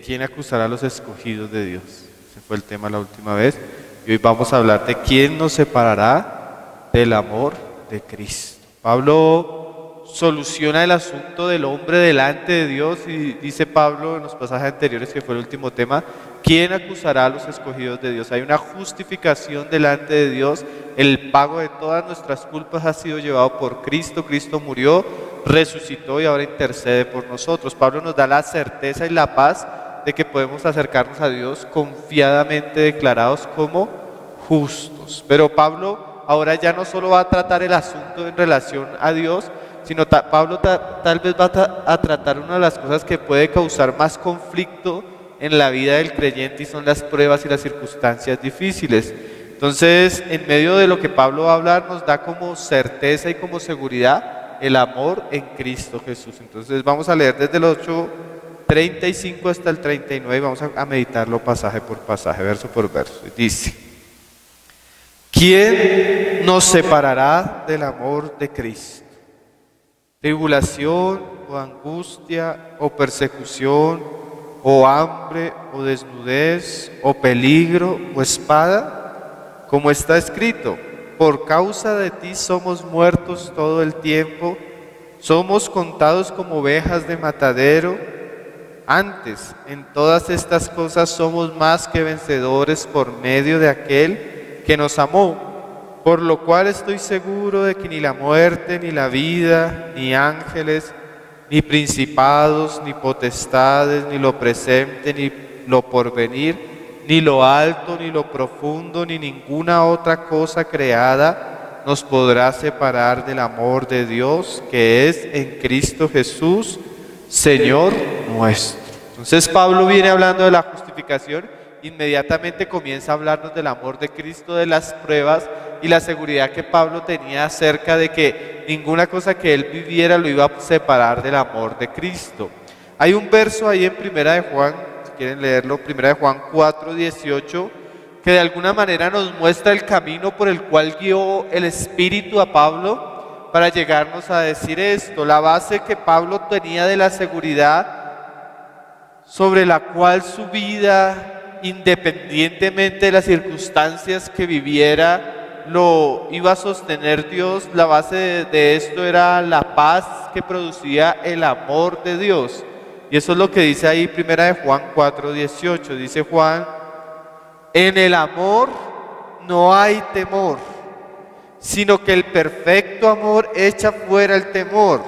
¿quién acusará a los escogidos de Dios? Ese fue el tema la última vez. Y hoy vamos a hablar de quién nos separará del amor de Cristo. Pablo soluciona el asunto del hombre delante de Dios y dice Pablo en los pasajes anteriores, que fue el último tema, ¿quién acusará a los escogidos de Dios? Hay una justificación delante de Dios. El pago de todas nuestras culpas ha sido llevado por Cristo. Cristo murió, resucitó y ahora intercede por nosotros. Pablo nos da la certeza y la paz de que podemos acercarnos a Dios confiadamente declarados como justos. Pero Pablo ahora ya no solo va a tratar el asunto en relación a Dios, sino Pablo tal vez va a tratar una de las cosas que puede causar más conflicto en la vida del creyente, y son las pruebas y las circunstancias difíciles. Entonces, en medio de lo que Pablo va a hablar, nos da como certeza y como seguridad el amor en Cristo Jesús. Entonces vamos a leer desde el 8:35 hasta el 39 y vamos a meditarlo pasaje por pasaje, verso por verso. Dice: ¿quién nos separará del amor de Cristo? ¿Tribulación o angustia o persecución o hambre o desnudez o peligro o espada? Como está escrito: por causa de ti somos muertos todo el tiempo, somos contados como ovejas de matadero. Antes, en todas estas cosas somos más que vencedores por medio de aquel que nos amó. Por lo cual estoy seguro de que ni la muerte, ni la vida, ni ángeles, ni principados, ni potestades, ni lo presente, ni lo porvenir, ni lo alto, ni lo profundo, ni ninguna otra cosa creada nos podrá separar del amor de Dios que es en Cristo Jesús, Señor nuestro. Entonces Pablo viene hablando de la justificación, inmediatamente comienza a hablarnos del amor de Cristo, de las pruebas y la seguridad que Pablo tenía acerca de que ninguna cosa que él viviera lo iba a separar del amor de Cristo. Hay un verso ahí en Primera de Juan, si quieren leerlo, Primera de Juan 4:18, que de alguna manera nos muestra el camino por el cual guió el Espíritu a Pablo para llegarnos a decir esto. La base que Pablo tenía de la seguridad sobre la cual su vida, independientemente de las circunstancias que viviera, lo iba a sostener Dios. La base de esto era la paz que producía el amor de Dios. Y eso es lo que dice ahí Primera de Juan 4:18. Dice Juan: en el amor no hay temor, sino que el perfecto amor echa fuera el temor,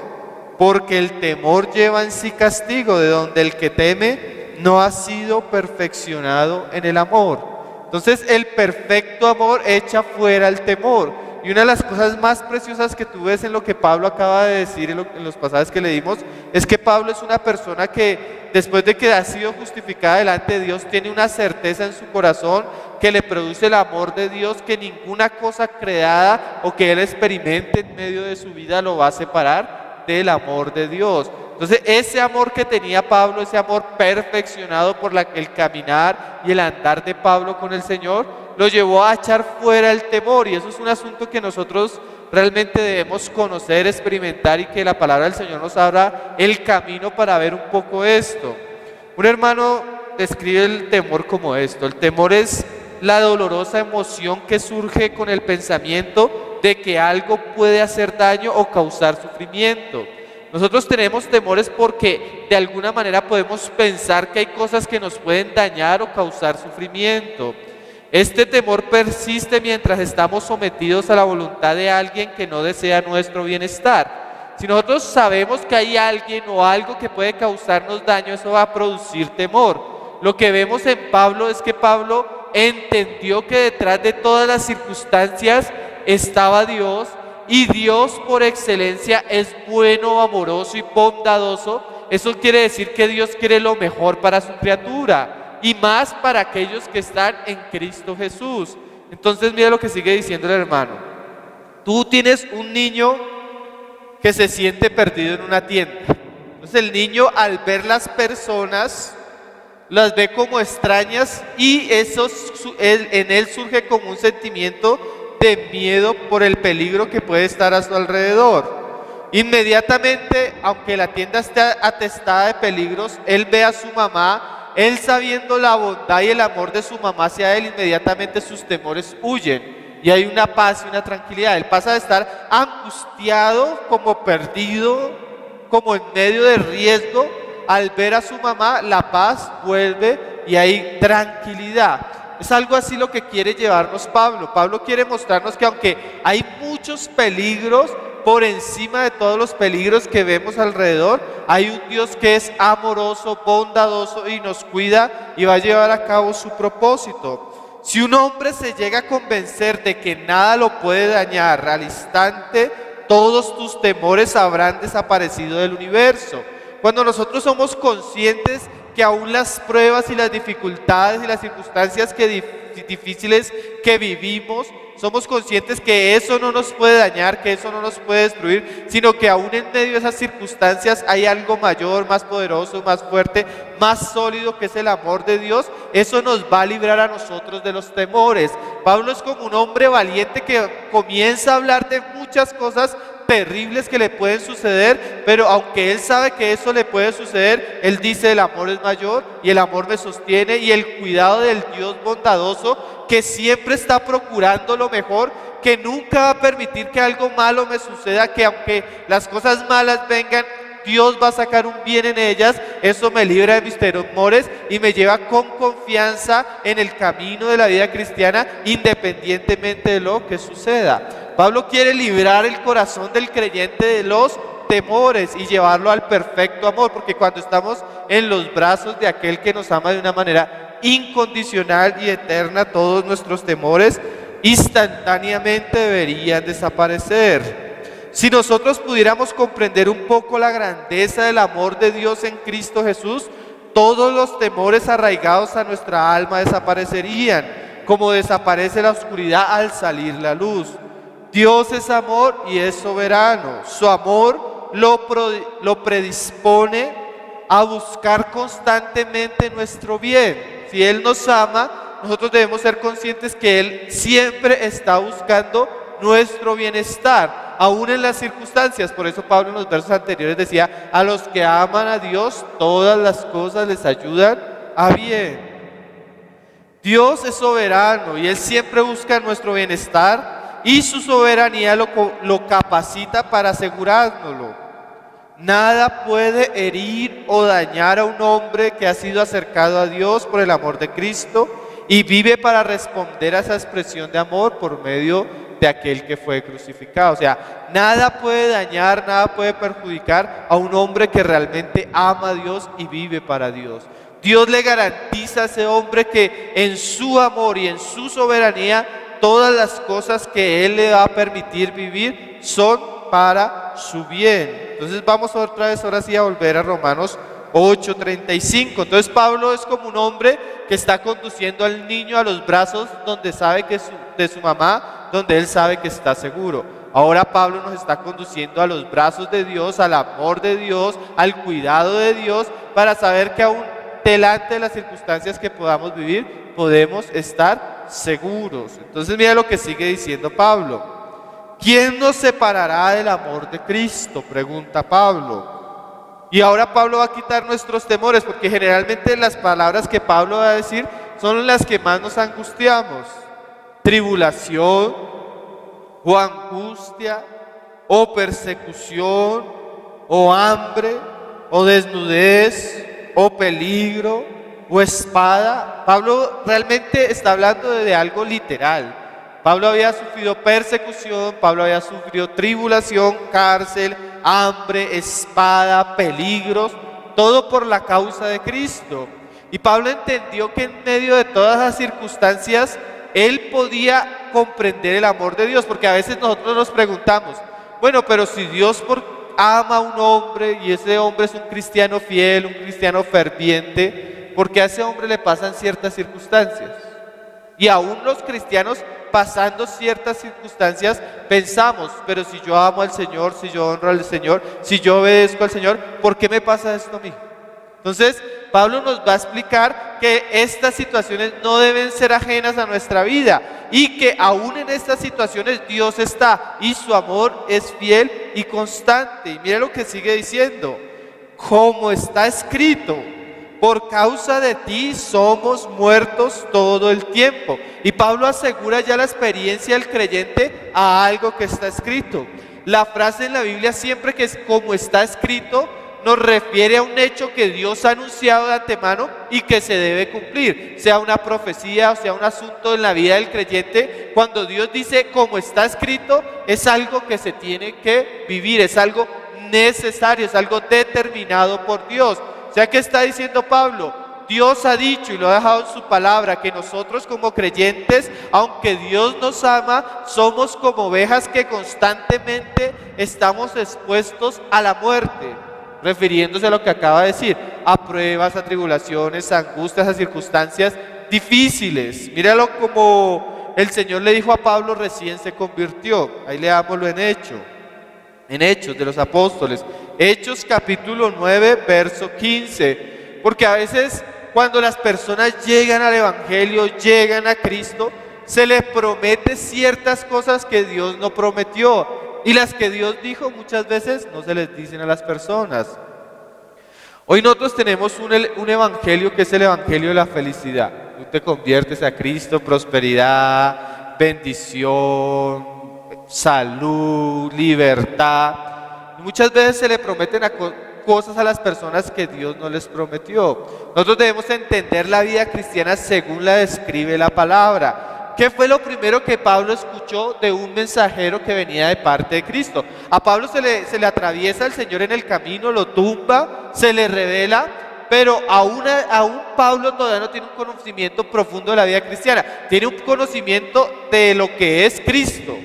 porque el temor lleva en sí castigo, de donde el que teme no ha sido perfeccionado en el amor. Entonces el perfecto amor echa fuera el temor. Y una de las cosas más preciosas que tú ves en lo que Pablo acaba de decir en los pasajes que leímos, es que Pablo es una persona que después de que ha sido justificada delante de Dios, tiene una certeza en su corazón que le produce el amor de Dios, que ninguna cosa creada o que él experimente en medio de su vida lo va a separar del amor de Dios. Entonces ese amor que tenía Pablo, ese amor perfeccionado por el caminar y el andar de Pablo con el Señor, lo llevó a echar fuera el temor. Y eso es un asunto que nosotros realmente debemos conocer, experimentar, y que la palabra del Señor nos abra el camino para ver un poco esto. Un hermano describe el temor como esto: el temor es la dolorosa emoción que surge con el pensamiento de que algo puede hacer daño o causar sufrimiento. Nosotros tenemos temores porque de alguna manera podemos pensar que hay cosas que nos pueden dañar o causar sufrimiento. Este temor persiste mientras estamos sometidos a la voluntad de alguien que no desea nuestro bienestar. Si nosotros sabemos que hay alguien o algo que puede causarnos daño, eso va a producir temor. Lo que vemos en Pablo es que Pablo entendió que detrás de todas las circunstancias estaba Dios, y Dios por excelencia es bueno, amoroso y bondadoso. Eso quiere decir que Dios quiere lo mejor para su criatura, y más para aquellos que están en Cristo Jesús. Entonces mira lo que sigue diciendo el hermano: tú tienes un niño que se siente perdido en una tienda. Entonces el niño, al ver las personas, las ve como extrañas, y eso en él surge como un sentimiento de miedo por el peligro que puede estar a su alrededor. Inmediatamente, aunque la tienda esté atestada de peligros, él ve a su mamá él sabiendo la bondad y el amor de su mamá hacia él, inmediatamente sus temores huyen y hay una paz y una tranquilidad. Él pasa de estar angustiado, como perdido, como en medio de riesgo. Al ver a su mamá, la paz vuelve y hay tranquilidad. Es algo así lo que quiere llevarnos Pablo. Pablo quiere mostrarnos que aunque hay muchos peligros, por encima de todos los peligros que vemos alrededor, hay un Dios que es amoroso, bondadoso y nos cuida y va a llevar a cabo su propósito. Si un hombre se llega a convencer de que nada lo puede dañar, al instante todos tus temores habrán desaparecido del universo. Cuando nosotros somos conscientes que aún las pruebas y las dificultades y las circunstancias difíciles que vivimos, somos conscientes que eso no nos puede dañar, que eso no nos puede destruir, sino que aún en medio de esas circunstancias hay algo mayor, más poderoso, más fuerte, más sólido, que es el amor de Dios. Eso nos va a librar a nosotros de los temores. Pablo es como un hombre valiente que comienza a hablar de muchas cosas terribles que le pueden suceder, pero aunque él sabe que eso le puede suceder, él dice: el amor es mayor y el amor me sostiene, y el cuidado del Dios bondadoso que siempre está procurando lo mejor, que nunca va a permitir que algo malo me suceda, que aunque las cosas malas vengan, Dios va a sacar un bien en ellas. Eso me libra de mis temores y me lleva con confianza en el camino de la vida cristiana, independientemente de lo que suceda. Pablo quiere librar el corazón del creyente de los temores y llevarlo al perfecto amor, porque cuando estamos en los brazos de aquel que nos ama de una manera incondicional y eterna, todos nuestros temores instantáneamente deberían desaparecer. Si nosotros pudiéramos comprender un poco la grandeza del amor de Dios en Cristo Jesús, todos los temores arraigados a nuestra alma desaparecerían, como desaparece la oscuridad al salir la luz. Dios es amor y es soberano. Su amor lo predispone a buscar constantemente nuestro bien. Si Él nos ama, nosotros debemos ser conscientes que Él siempre está buscando nuestro bienestar, aún en las circunstancias. Por eso Pablo en los versos anteriores decía: a los que aman a Dios, todas las cosas les ayudan a bien. Dios es soberano y Él siempre busca nuestro bienestar, y su soberanía lo capacita para asegurárnoslo. Nada puede herir o dañar a un hombre que ha sido acercado a Dios por el amor de Cristo y vive para responder a esa expresión de amor por medio de aquel que fue crucificado. O sea, nada puede dañar, nada puede perjudicar a un hombre que realmente ama a Dios y vive para Dios. Dios le garantiza a ese hombre que en su amor y en su soberanía, todas las cosas que Él le va a permitir vivir son para su bien. Entonces vamos otra vez, ahora sí, a volver a Romanos 8:35. Entonces Pablo es como un hombre que está conduciendo al niño a los brazos donde sabe que de su mamá, donde él sabe que está seguro. Ahora Pablo nos está conduciendo a los brazos de Dios, al amor de Dios, al cuidado de Dios, para saber que aún delante de las circunstancias que podamos vivir, podemos estar seguros. Entonces mira lo que sigue diciendo Pablo. ¿Quién nos separará del amor de Cristo?, pregunta Pablo. Y ahora Pablo va a quitar nuestros temores, porque generalmente las palabras que Pablo va a decir son las que más nos angustiamos: tribulación, o angustia, o persecución, o hambre, o desnudez, o peligro, o espada. Pablo realmente está hablando de algo literal. Pablo había sufrido persecución, Pablo había sufrido tribulación, cárcel, hambre, espada, peligros, todo por la causa de Cristo. Y Pablo entendió que en medio de todas las circunstancias, él podía comprender el amor de Dios, porque a veces nosotros nos preguntamos: bueno, pero si Dios ama a un hombre y ese hombre es un cristiano fiel, un cristiano ferviente, ¿por qué a ese hombre le pasan ciertas circunstancias? Y aún los cristianos, pasando ciertas circunstancias, pensamos: pero si yo amo al Señor, si yo honro al Señor, si yo obedezco al Señor, ¿por qué me pasa esto a mí? Entonces Pablo nos va a explicar que estas situaciones no deben ser ajenas a nuestra vida, y que aún en estas situaciones Dios está y su amor es fiel y constante. Y mire lo que sigue diciendo: como está escrito, por causa de ti somos muertos todo el tiempo. Y Pablo asegura ya la experiencia del creyente a algo que está escrito. La frase en la Biblia siempre que es como está escrito nos refiere a un hecho que Dios ha anunciado de antemano y que se debe cumplir, sea una profecía o sea un asunto en la vida del creyente. Cuando Dios dice como está escrito, es algo que se tiene que vivir, es algo necesario, es algo determinado por Dios. O sea, ¿qué está diciendo Pablo? Dios ha dicho y lo ha dejado en su palabra que nosotros como creyentes, aunque Dios nos ama, somos como ovejas que constantemente estamos expuestos a la muerte, refiriéndose a lo que acaba de decir, a pruebas, a tribulaciones, a angustias, a circunstancias difíciles. Míralo como el Señor le dijo a Pablo recién se convirtió. Ahí leámoslo en Hechos de los Apóstoles, Hechos capítulo 9, verso 15. Porque a veces cuando las personas llegan al Evangelio, llegan a Cristo, se les promete ciertas cosas que Dios no prometió. Y las que Dios dijo muchas veces no se les dicen a las personas. Hoy nosotros tenemos un evangelio que es el evangelio de la felicidad. Tú te conviertes a Cristo, prosperidad, bendición, salud, libertad. Y muchas veces se le prometen cosas a las personas que Dios no les prometió. Nosotros debemos entender la vida cristiana según la describe la palabra. ¿Qué fue lo primero que Pablo escuchó de un mensajero que venía de parte de Cristo? A Pablo se le atraviesa el Señor en el camino, lo tumba, se le revela, pero aún Pablo todavía no tiene un conocimiento profundo de la vida cristiana. Tiene un conocimiento de lo que es Cristo.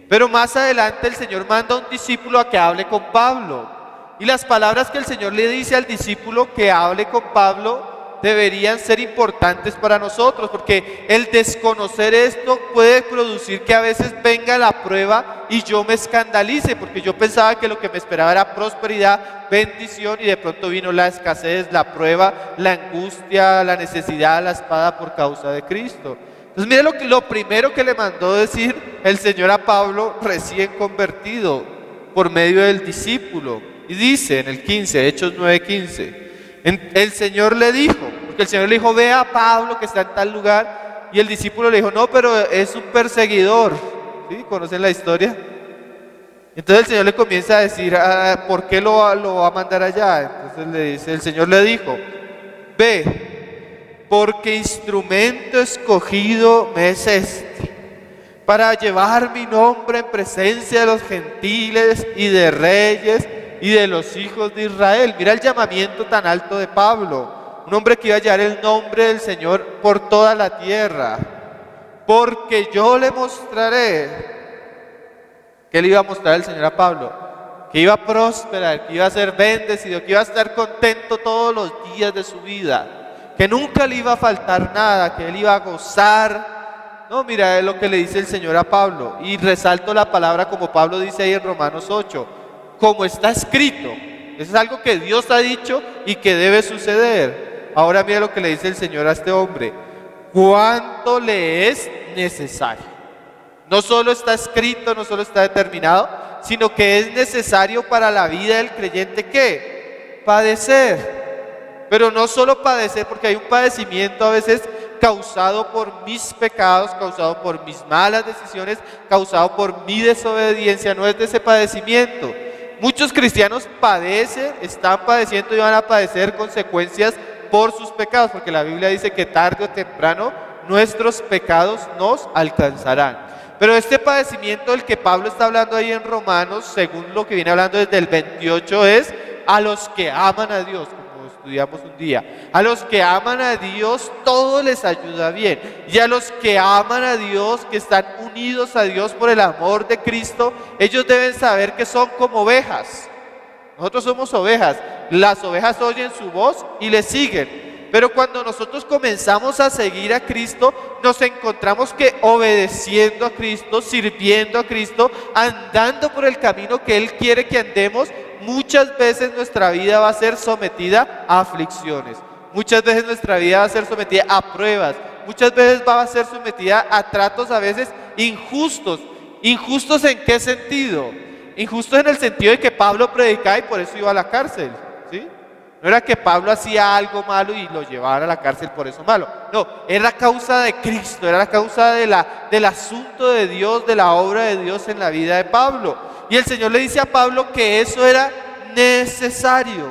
Pero más adelante el Señor manda a un discípulo a que hable con Pablo. Y las palabras que el Señor le dice al discípulo que hable con Pablo deberían ser importantes para nosotros, porque el desconocer esto puede producir que a veces venga la prueba y yo me escandalice, porque yo pensaba que lo que me esperaba era prosperidad, bendición, y de pronto vino la escasez, la prueba, la angustia, la necesidad, la espada por causa de Cristo. Entonces mire lo primero que le mandó decir el Señor a Pablo recién convertido por medio del discípulo, y dice en el 15, Hechos 9:15, el Señor le dijo, porque el Señor le dijo, ve a Pablo que está en tal lugar, y el discípulo le dijo, no, pero es un perseguidor. ¿Sí? ¿Conocen la historia? Entonces el Señor le comienza a decir, ¿por qué lo va a mandar allá? Entonces el Señor le dijo, ve, porque instrumento escogido me es este, para llevar mi nombre en presencia de los gentiles y de reyes y de los hijos de Israel. Mira el llamamiento tan alto de Pablo, un hombre que iba a llevar el nombre del Señor por toda la tierra, porque yo le mostraré. ¿Qué le iba a mostrar el Señor a Pablo? Que iba a prosperar, que iba a ser bendecido, que iba a estar contento todos los días de su vida, que nunca le iba a faltar nada, que él iba a gozar. No, mira es lo que le dice el Señor a Pablo, y resalto la palabra como Pablo dice ahí en Romanos 8, como está escrito. Eso es algo que Dios ha dicho y que debe suceder. Ahora mira lo que le dice el Señor a este hombre, cuánto le es necesario. No solo está escrito, no solo está determinado, sino que es necesario para la vida del creyente, ¿qué? Padecer. Pero no solo padecer, porque hay un padecimiento a veces causado por mis pecados, causado por mis malas decisiones, causado por mi desobediencia. No es de ese padecimiento. Muchos cristianos padecen, están padeciendo y van a padecer consecuencias por sus pecados, porque la Biblia dice que tarde o temprano nuestros pecados nos alcanzarán. Pero este padecimiento del que Pablo está hablando ahí en Romanos, según lo que viene hablando desde el 28, es a los que aman a Dios, como estudiamos un día. A los que aman a Dios todo les ayuda bien, y a los que aman a Dios, que están unidos a Dios por el amor de Cristo, ellos deben saber que son como ovejas. Nosotros somos ovejas, las ovejas oyen su voz y le siguen. Pero cuando nosotros comenzamos a seguir a Cristo, nos encontramos que obedeciendo a Cristo, sirviendo a Cristo, andando por el camino que Él quiere que andemos, muchas veces nuestra vida va a ser sometida a aflicciones. Muchas veces nuestra vida va a ser sometida a pruebas. Muchas veces va a ser sometida a tratos a veces injustos. ¿Injustos en qué sentido? Injustos en el sentido de que Pablo predicaba y por eso iba a la cárcel, ¿sí? No era que Pablo hacía algo malo y lo llevaban a la cárcel por eso malo. No, era la causa de Cristo, era la causa del asunto de Dios, de la obra de Dios en la vida de Pablo. Y el Señor le dice a Pablo que eso era necesario,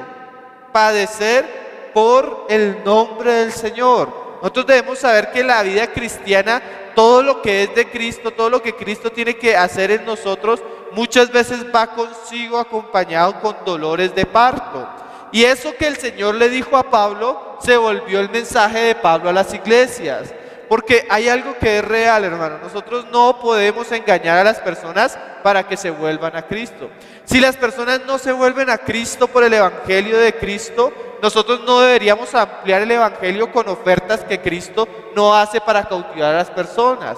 padecer por el nombre del Señor. Nosotros debemos saber que en la vida cristiana, todo lo que es de Cristo, todo lo que Cristo tiene que hacer en nosotros, muchas veces va consigo acompañado con dolores de parto. Y eso que el Señor le dijo a Pablo, se volvió el mensaje de Pablo a las iglesias. Porque hay algo que es real, hermano. Nosotros no podemos engañar a las personas para que se vuelvan a Cristo. Si las personas no se vuelven a Cristo por el Evangelio de Cristo, nosotros no deberíamos ampliar el Evangelio con ofertas que Cristo no hace para cautivar a las personas.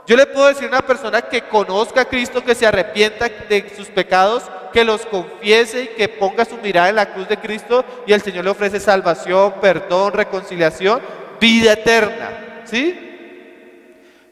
Yo le puedo decir a una persona que conozca a Cristo, que se arrepienta de sus pecados, que los confiese y que ponga su mirada en la cruz de Cristo, y el Señor le ofrece salvación, perdón, reconciliación, vida eterna, ¿sí?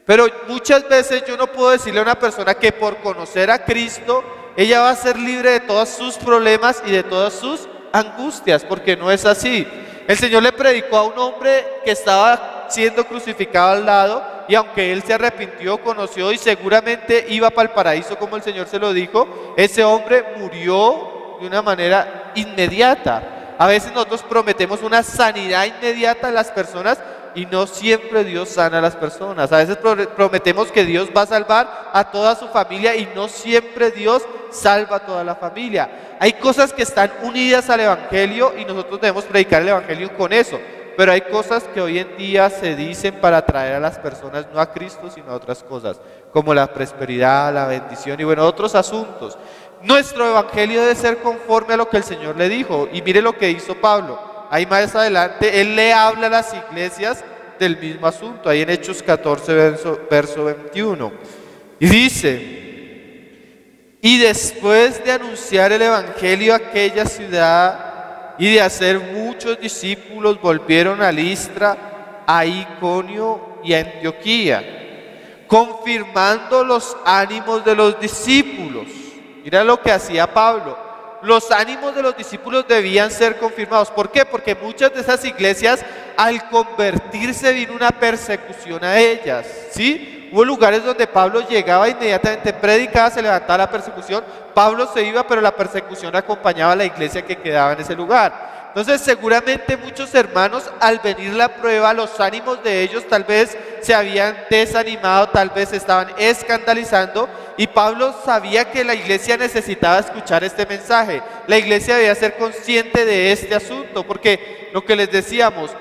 Pero muchas veces yo no puedo decirle a una persona que por conocer a Cristo, ella va a ser libre de todos sus problemas y de todas sus angustias, porque no es así. El Señor le predicó a un hombre que estaba siendo crucificado al lado, y aunque él se arrepintió, conoció y seguramente iba para el paraíso como el Señor se lo dijo, ese hombre murió de una manera inmediata. A veces nosotros prometemos una sanidad inmediata a las personas y no siempre Dios sana a las personas. A veces prometemos que Dios va a salvar a toda su familia y no siempre Dios salva a toda la familia. Hay cosas que están unidas al Evangelio y nosotros debemos predicar el Evangelio con eso. Pero hay cosas que hoy en día se dicen para atraer a las personas no a Cristo, sino a otras cosas, como la prosperidad, la bendición y bueno, otros asuntos. Nuestro Evangelio debe ser conforme a lo que el Señor le dijo. Y mire lo que hizo Pablo. Ahí más adelante, él le habla a las iglesias del mismo asunto, ahí en Hechos 14, verso 21. Y dice, y después de anunciar el Evangelio a aquella ciudad y de hacer muchos discípulos, volvieron a Listra, a Iconio y a Antioquía, confirmando los ánimos de los discípulos. Mira lo que hacía Pablo. Los ánimos de los discípulos debían ser confirmados. ¿Por qué? Porque muchas de esas iglesias, al convertirse, vino una persecución a ellas, ¿sí? Hubo lugares donde Pablo llegaba, inmediatamente predicaba, se levantaba la persecución, Pablo se iba, pero la persecución acompañaba a la iglesia que quedaba en ese lugar. Entonces seguramente muchos hermanos, al venir la prueba, los ánimos de ellos tal vez se habían desanimado, tal vez se estaban escandalizando, y Pablo sabía que la iglesia necesitaba escuchar este mensaje. La iglesia debía ser consciente de este asunto, porque lo que les decíamos,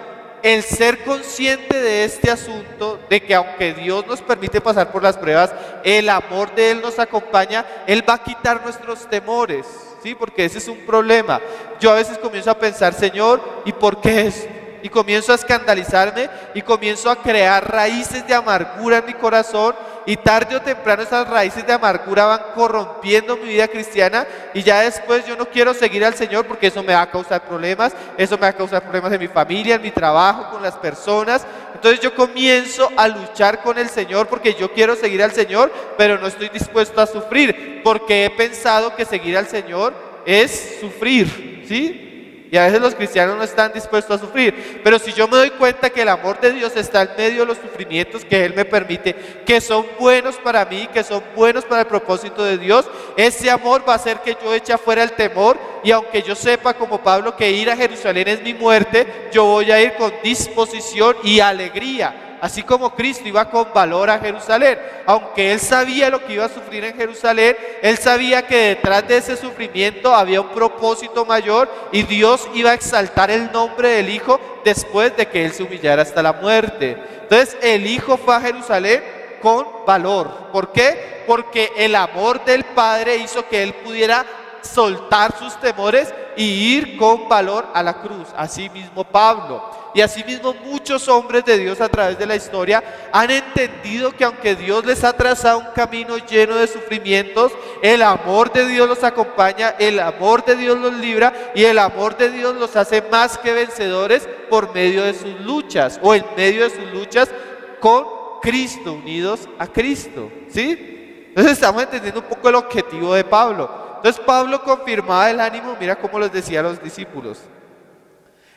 el ser consciente de este asunto, de que aunque Dios nos permite pasar por las pruebas, el amor de Él nos acompaña, Él va a quitar nuestros temores, ¿sí? Porque ese es un problema. Yo a veces comienzo a pensar, Señor, ¿y por qué esto? Y comienzo a escandalizarme y comienzo a crear raíces de amargura en mi corazón, y tarde o temprano esas raíces de amargura van corrompiendo mi vida cristiana, y ya después yo no quiero seguir al Señor porque eso me va a causar problemas, eso me va a causar problemas en mi familia, en mi trabajo, con las personas. Entonces yo comienzo a luchar con el Señor porque yo quiero seguir al Señor, pero no estoy dispuesto a sufrir porque he pensado que seguir al Señor es sufrir, ¿sí? Y a veces los cristianos no están dispuestos a sufrir. Pero si yo me doy cuenta que el amor de Dios está en medio de los sufrimientos que Él me permite, que son buenos para mí, que son buenos para el propósito de Dios, ese amor va a hacer que yo eche afuera el temor. Y aunque yo sepa, como Pablo, que ir a Jerusalén es mi muerte, yo voy a ir con disposición y alegría. Así como Cristo iba con valor a Jerusalén, aunque Él sabía lo que iba a sufrir en Jerusalén, Él sabía que detrás de ese sufrimiento había un propósito mayor, y Dios iba a exaltar el nombre del Hijo después de que Él se humillara hasta la muerte. Entonces el Hijo fue a Jerusalén con valor. ¿Por qué? Porque el amor del Padre hizo que Él pudiera soltar sus temores y ir con valor a la cruz. Así mismo Pablo. Y asimismo muchos hombres de Dios a través de la historia han entendido que aunque Dios les ha trazado un camino lleno de sufrimientos, el amor de Dios los acompaña, el amor de Dios los libra, y el amor de Dios los hace más que vencedores por medio de sus luchas, o en medio de sus luchas con Cristo, unidos a Cristo, ¿sí? Entonces estamos entendiendo un poco el objetivo de Pablo. Entonces Pablo confirmaba el ánimo, mira cómo les decía a los discípulos.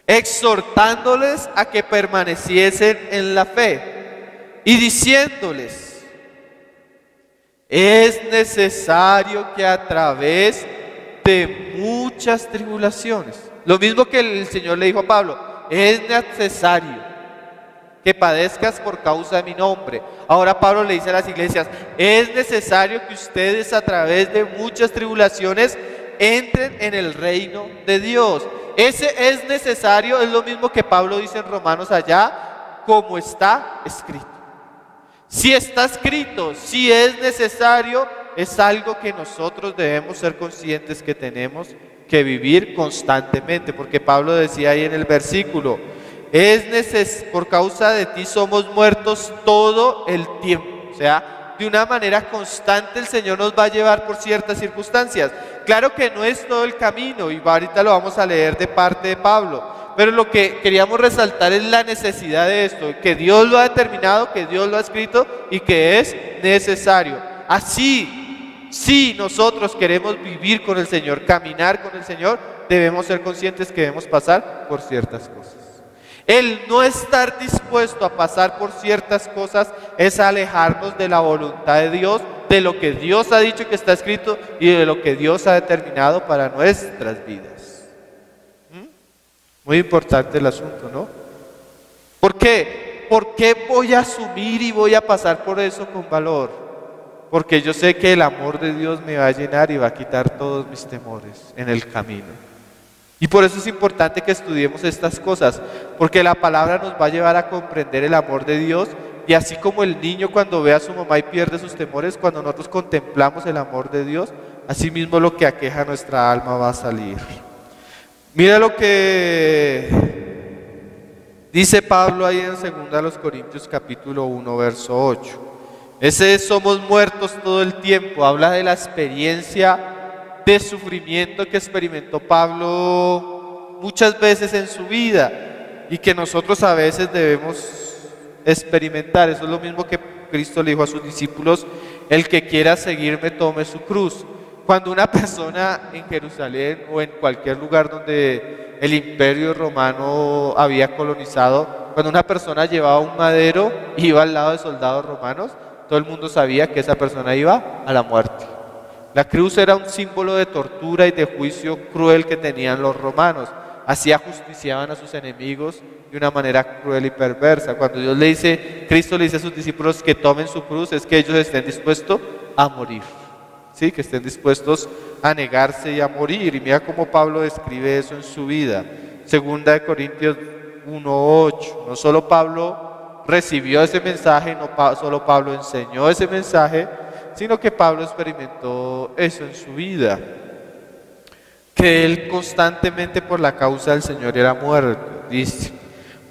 exhortándoles a que permaneciesen en la fe y diciéndoles: es necesario que a través de muchas tribulaciones, lo mismo que el Señor le dijo a Pablo, es necesario que padezcas por causa de mi nombre. Ahora Pablo le dice a las iglesias: es necesario que ustedes a través de muchas tribulaciones entren en el reino de Dios. Ese es necesario, es lo mismo que Pablo dice en Romanos allá, como está escrito. Si está escrito, si es necesario, es algo que nosotros debemos ser conscientes que tenemos que vivir constantemente, porque Pablo decía ahí en el versículo: por causa de ti somos muertos todo el tiempo. O sea, de una manera constante el Señor nos va a llevar por ciertas circunstancias. Claro que no es todo el camino, y ahorita lo vamos a leer de parte de Pablo, pero lo que queríamos resaltar es la necesidad de esto, que Dios lo ha determinado, que Dios lo ha escrito y que es necesario. Así, si nosotros queremos vivir con el Señor, caminar con el Señor, debemos ser conscientes que debemos pasar por ciertas cosas. El no estar dispuesto a pasar por ciertas cosas es alejarnos de la voluntad de Dios, de lo que Dios ha dicho que está escrito y de lo que Dios ha determinado para nuestras vidas. Muy importante el asunto, ¿no? ¿Por qué? ¿Por qué voy a asumir y voy a pasar por eso con valor? Porque yo sé que el amor de Dios me va a llenar y va a quitar todos mis temores en el camino. Y por eso es importante que estudiemos estas cosas, porque la palabra nos va a llevar a comprender el amor de Dios. Y así como el niño cuando ve a su mamá y pierde sus temores, cuando nosotros contemplamos el amor de Dios, así mismo lo que aqueja nuestra alma va a salir. Mira lo que dice Pablo ahí en 2 Corintios capítulo 1, verso 8. Ese somos muertos todo el tiempo, habla de la experiencia de sufrimiento que experimentó Pablo muchas veces en su vida y que nosotros a veces debemos experimentar. Eso es lo mismo que Cristo le dijo a sus discípulos: el que quiera seguirme tome su cruz. Cuando una persona en Jerusalén o en cualquier lugar donde el imperio romano había colonizado, cuando una persona llevaba un madero y iba al lado de soldados romanos, todo el mundo sabía que esa persona iba a la muerte. La cruz era un símbolo de tortura y de juicio cruel que tenían los romanos. Así ajusticiaban a sus enemigos de una manera cruel y perversa. Cuando Cristo le dice a sus discípulos que tomen su cruz, es que ellos estén dispuestos a morir, ¿sí? Que estén dispuestos a negarse y a morir. Y mira cómo Pablo describe eso en su vida. 2 Corintios 1:8. No solo Pablo recibió ese mensaje, no solo Pablo enseñó ese mensaje, sino que Pablo experimentó eso en su vida, que él constantemente por la causa del Señor era muerto. Dice: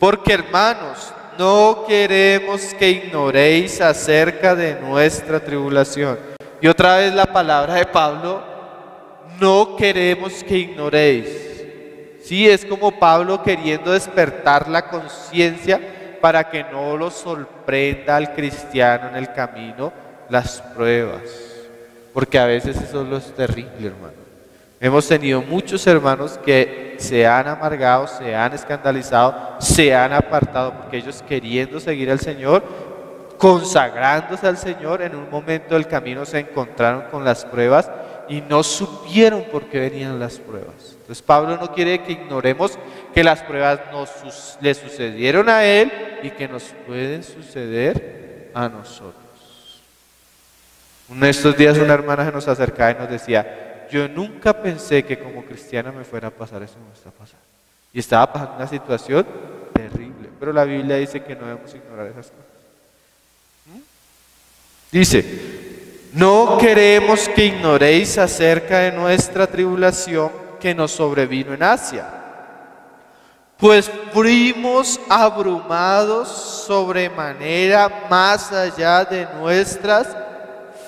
porque hermanos, no queremos que ignoréis acerca de nuestra tribulación. Y otra vez la palabra de Pablo: no queremos que ignoréis. Sí, es como Pablo queriendo despertar la conciencia para que no lo sorprenda al cristiano en el camino las pruebas, porque a veces eso es lo terrible, hermano. Hemos tenido muchos hermanos que se han amargado, se han escandalizado, se han apartado, porque ellos, queriendo seguir al Señor, consagrándose al Señor, en un momento del camino se encontraron con las pruebas y no supieron por qué venían las pruebas. Entonces Pablo no quiere que ignoremos que las pruebas le sucedieron a él y que nos pueden suceder a nosotros. Uno de estos días una hermana se nos acercaba y nos decía: yo nunca pensé que como cristiana me fuera a pasar eso que me está pasando. Y estaba pasando una situación terrible, pero la Biblia dice que no debemos ignorar esas cosas. Dice: no queremos que ignoréis acerca de nuestra tribulación que nos sobrevino en Asia, pues fuimos abrumados sobremanera más allá de nuestras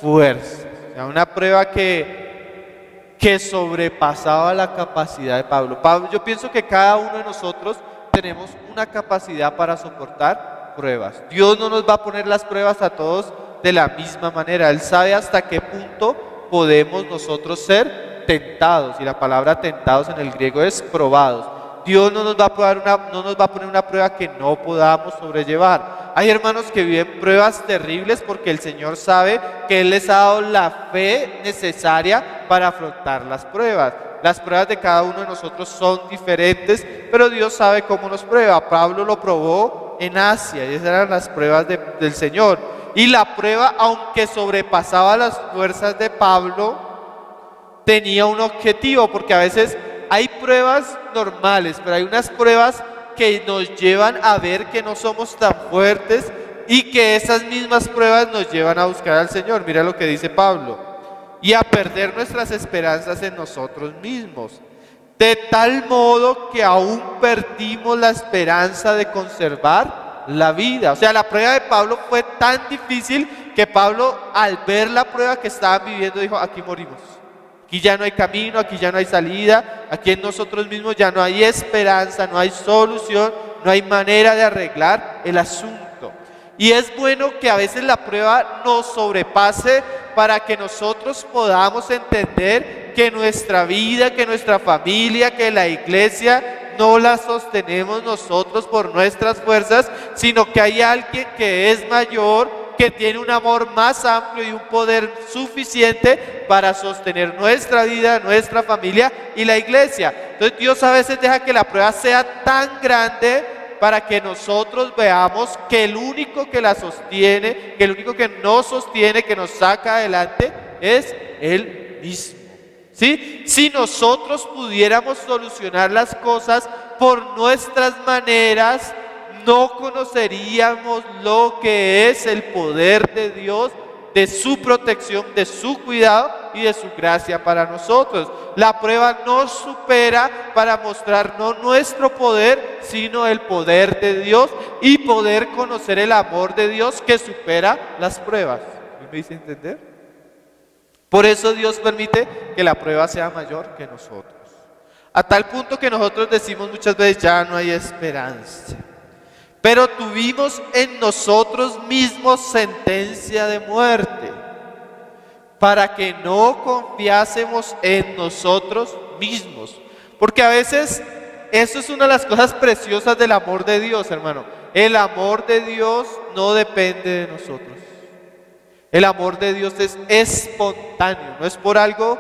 fuerzas. O sea, una prueba que sobrepasaba la capacidad de Pablo. Yo pienso que cada uno de nosotros tenemos una capacidad para soportar pruebas. Dios no nos va a poner las pruebas a todos de la misma manera. Él sabe hasta qué punto podemos nosotros ser tentados, y la palabra tentados en el griego es probados. Dios no nos va a no nos va a poner una prueba que no podamos sobrellevar. Hay hermanos que viven pruebas terribles porque el Señor sabe que Él les ha dado la fe necesaria para afrontar las pruebas. Las pruebas de cada uno de nosotros son diferentes, pero Dios sabe cómo nos prueba. Pablo lo probó en Asia y esas eran las pruebas del Señor. Y la prueba, aunque sobrepasaba las fuerzas de Pablo, tenía un objetivo, porque a veces hay pruebas normales, pero hay unas pruebas que nos llevan a ver que no somos tan fuertes y que esas mismas pruebas nos llevan a buscar al Señor. Mira lo que dice Pablo: y a perder nuestras esperanzas en nosotros mismos, de tal modo que aún perdimos la esperanza de conservar la vida. O sea, la prueba de Pablo fue tan difícil que Pablo, al ver la prueba que estaban viviendo, dijo: aquí morimos. Aquí ya no hay camino, aquí ya no hay salida, aquí en nosotros mismos ya no hay esperanza, no hay solución, no hay manera de arreglar el asunto. Y es bueno que a veces la prueba nos sobrepase para que nosotros podamos entender que nuestra vida, que nuestra familia, que la iglesia no la sostenemos nosotros por nuestras fuerzas, sino que hay alguien que es mayor, que tiene un amor más amplio y un poder suficiente para sostener nuestra vida, nuestra familia y la iglesia. Entonces Dios a veces deja que la prueba sea tan grande para que nosotros veamos que el único que la sostiene, que el único que nos sostiene, que nos saca adelante, es Él mismo. ¿Sí? Si nosotros pudiéramos solucionar las cosas por nuestras maneras, no conoceríamos lo que es el poder de Dios, de su protección, de su cuidado y de su gracia para nosotros. La prueba nos supera para mostrar no nuestro poder, sino el poder de Dios y poder conocer el amor de Dios que supera las pruebas. ¿Me hice entender? Por eso Dios permite que la prueba sea mayor que nosotros. A tal punto que nosotros decimos muchas veces: ya no hay esperanza. Pero tuvimos en nosotros mismos sentencia de muerte, para que no confiásemos en nosotros mismos. Porque a veces eso es una de las cosas preciosas del amor de Dios, hermano. El amor de Dios no depende de nosotros. El amor de Dios es espontáneo, no es por algo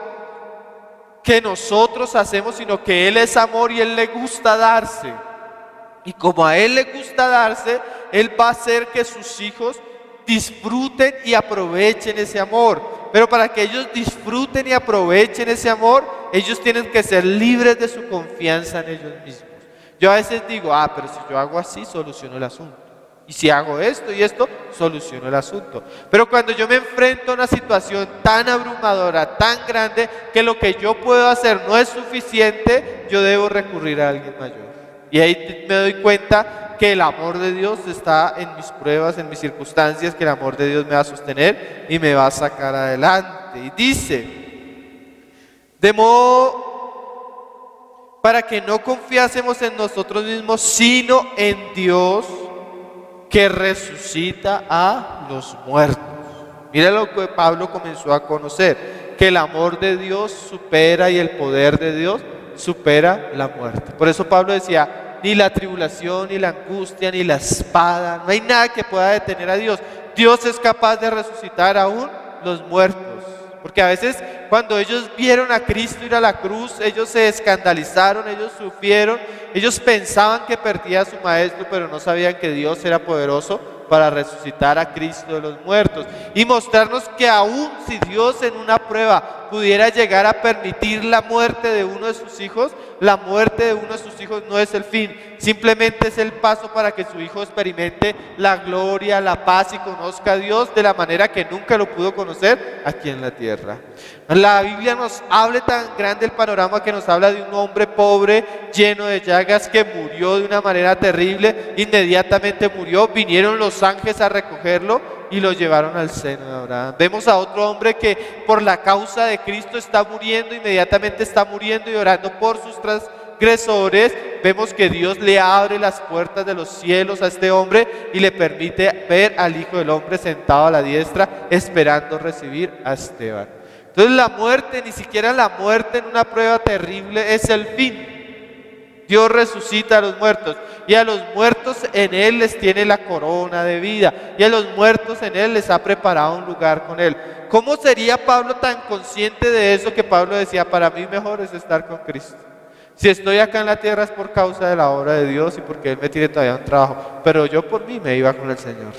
que nosotros hacemos, sino que Él es amor y Él le gusta darse. Y como a Él le gusta darse, Él va a hacer que sus hijos disfruten y aprovechen ese amor. Pero para que ellos disfruten y aprovechen ese amor, ellos tienen que ser libres de su confianza en ellos mismos. Yo a veces digo: pero si yo hago así, soluciono el asunto. Y si hago esto y esto, soluciono el asunto. Pero cuando yo me enfrento a una situación tan abrumadora, tan grande, que lo que yo puedo hacer no es suficiente, yo debo recurrir a alguien mayor. Y ahí me doy cuenta que el amor de Dios está en mis pruebas, en mis circunstancias, que el amor de Dios me va a sostener y me va a sacar adelante. Y dice: de modo para que no confiásemos en nosotros mismos, sino en Dios, que resucita a los muertos. Mira lo que Pablo comenzó a conocer, que el amor de Dios supera y el poder de Dios supera la muerte. Por eso Pablo decía: ni la tribulación, ni la angustia, ni la espada, no hay nada que pueda detener a Dios. Dios es capaz de resucitar aún los muertos. Porque a veces cuando ellos vieron a Cristo ir a la cruz, ellos se escandalizaron, ellos sufrieron, ellos pensaban que perdía a su maestro, pero no sabían que Dios era poderoso para resucitar a Cristo de los muertos y mostrarnos que aún si Dios en una prueba pudiera llegar a permitir la muerte de uno de sus hijos, la muerte de uno de sus hijos no es el fin, simplemente es el paso para que su hijo experimente la gloria, la paz y conozca a Dios de la manera que nunca lo pudo conocer aquí en la tierra. La Biblia nos habla tan grande el panorama que nos habla de un hombre pobre, lleno de llagas, que murió de una manera terrible, inmediatamente murió, vinieron los ángeles a recogerlo y lo llevaron al seno de Abraham. Vemos a otro hombre que por la causa de Cristo está muriendo, inmediatamente está muriendo y orando por sus transgresores. Vemos que Dios le abre las puertas de los cielos a este hombre y le permite ver al Hijo del Hombre sentado a la diestra, esperando recibir a Esteban. Entonces la muerte, ni siquiera la muerte en una prueba terrible es el fin. Dios resucita a los muertos y a los muertos en Él les tiene la corona de vida y a los muertos en Él les ha preparado un lugar con Él. ¿Cómo sería Pablo tan consciente de eso que Pablo decía, para mí mejor es estar con Cristo? Si estoy acá en la tierra es por causa de la obra de Dios y porque Él me tiene todavía un trabajo, pero yo por mí me iba con el Señor.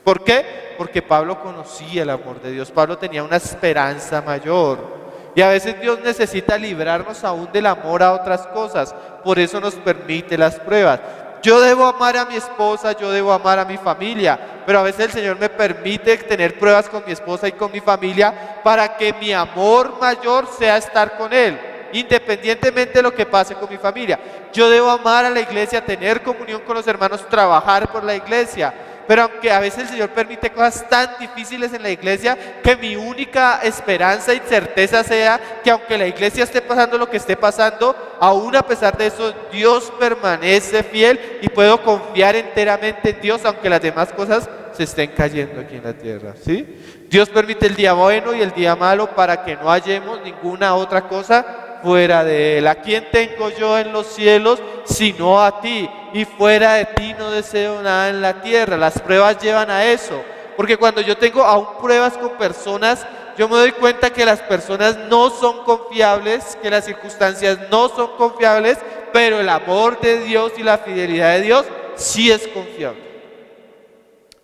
¿Por qué? Porque Pablo conocía el amor de Dios, Pablo tenía una esperanza mayor. Y a veces Dios necesita librarnos aún del amor a otras cosas, por eso nos permite las pruebas. Yo debo amar a mi esposa, yo debo amar a mi familia, pero a veces el Señor me permite tener pruebas con mi esposa y con mi familia para que mi amor mayor sea estar con Él, independientemente de lo que pase con mi familia. Yo debo amar a la iglesia, tener comunión con los hermanos, trabajar por la iglesia. Pero aunque a veces el Señor permite cosas tan difíciles en la iglesia, que mi única esperanza y certeza sea que aunque la iglesia esté pasando lo que esté pasando, aún a pesar de eso Dios permanece fiel y puedo confiar enteramente en Dios aunque las demás cosas se estén cayendo aquí en la tierra, ¿sí? Dios permite el día bueno y el día malo para que no hallemos ninguna otra cosa fuera de Él. ¿A quién tengo yo en los cielos sino a ti? Y fuera de ti no deseo nada en la tierra. Las pruebas llevan a eso, porque cuando yo tengo aún pruebas con personas, yo me doy cuenta que las personas no son confiables, que las circunstancias no son confiables, pero el amor de Dios y la fidelidad de Dios sí es confiable.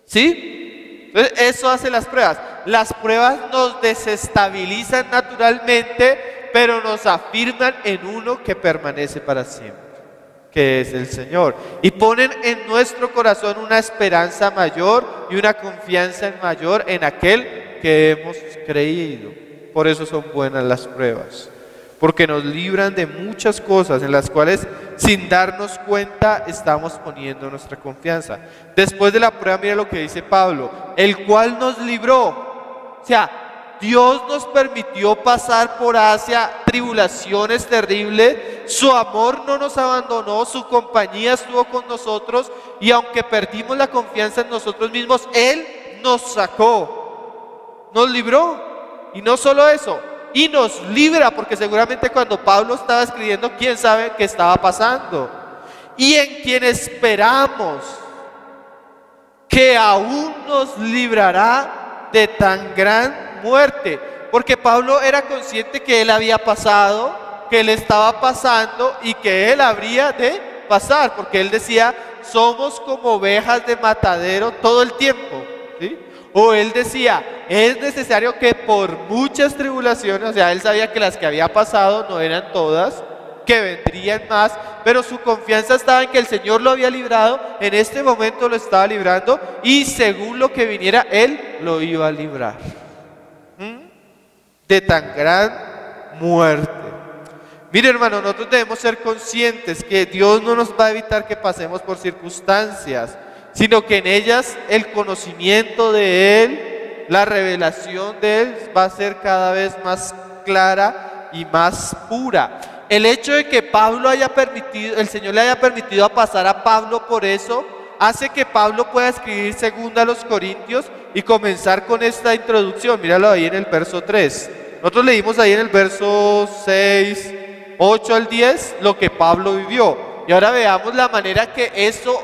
¿Sí? Entonces eso hace las pruebas. Las pruebas nos desestabilizan naturalmente, pero nos afirman en uno que permanece para siempre, que es el Señor, y ponen en nuestro corazón una esperanza mayor y una confianza mayor en aquel que hemos creído. Por eso son buenas las pruebas, porque nos libran de muchas cosas en las cuales sin darnos cuenta estamos poniendo nuestra confianza. Después de la prueba, mira lo que dice Pablo, el cual nos libró. O sea, Dios nos permitió pasar por Asia tribulaciones terribles, su amor no nos abandonó, su compañía estuvo con nosotros y aunque perdimos la confianza en nosotros mismos, Él nos sacó, nos libró. Y no solo eso, y nos libra, porque seguramente cuando Pablo estaba escribiendo, quién sabe qué estaba pasando. Y en quien esperamos que aún nos librará de tan gran muerte, porque Pablo era consciente que él había pasado, que él estaba pasando y que él habría de pasar, porque él decía, somos como ovejas de matadero todo el tiempo, ¿sí? O él decía, es necesario que por muchas tribulaciones, o sea, él sabía que las que había pasado no eran todas, que vendrían más, pero su confianza estaba en que el Señor lo había librado, en este momento lo estaba librando y según lo que viniera, Él lo iba a librar de tan gran muerte. Mire, hermano, nosotros debemos ser conscientes que Dios no nos va a evitar que pasemos por circunstancias, sino que en ellas el conocimiento de Él, la revelación de Él va a ser cada vez más clara y más pura. El hecho de que Pablo haya permitido, el Señor le haya permitido pasar a Pablo por eso, hace que Pablo pueda escribir segunda a los Corintios y comenzar con esta introducción. Míralo ahí en el verso 3. Nosotros leímos ahí en el verso 6, 8 al 10 lo que Pablo vivió. Y ahora veamos la manera que eso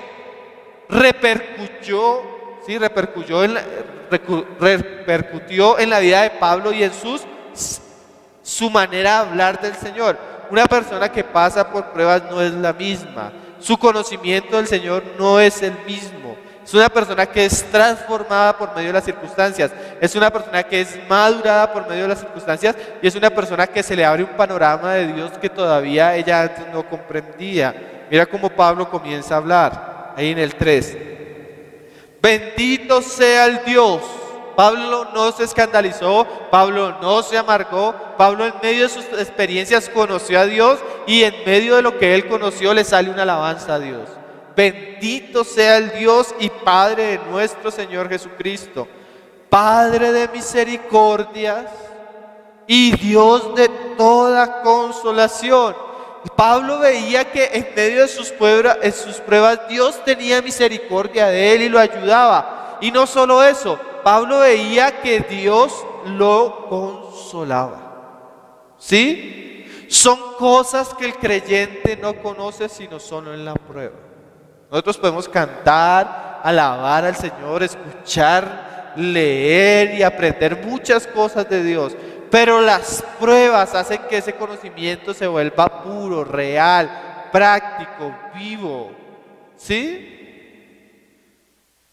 repercutió en la vida de Pablo y en su manera de hablar del Señor. Una persona que pasa por pruebas no es la misma. Su conocimiento del Señor no es el mismo. Es una persona que es transformada por medio de las circunstancias. Es una persona que es madurada por medio de las circunstancias y es una persona que se le abre un panorama de Dios que todavía ella antes no comprendía. Mira cómo Pablo comienza a hablar ahí en el 3. Bendito sea el Dios. Pablo no se escandalizó, Pablo no se amargó, Pablo en medio de sus experiencias conoció a Dios y en medio de lo que él conoció le sale una alabanza a Dios. Bendito sea el Dios y Padre de nuestro Señor Jesucristo, Padre de misericordias y Dios de toda consolación. Pablo veía que en medio de sus pruebas Dios tenía misericordia de él y lo ayudaba. Y no solo eso, Pablo veía que Dios lo consolaba. ¿Sí? Son cosas que el creyente no conoce sino solo en la prueba. Nosotros podemos cantar, alabar al Señor, escuchar, leer y aprender muchas cosas de Dios, pero las pruebas hacen que ese conocimiento se vuelva puro, real, práctico, vivo, ¿sí?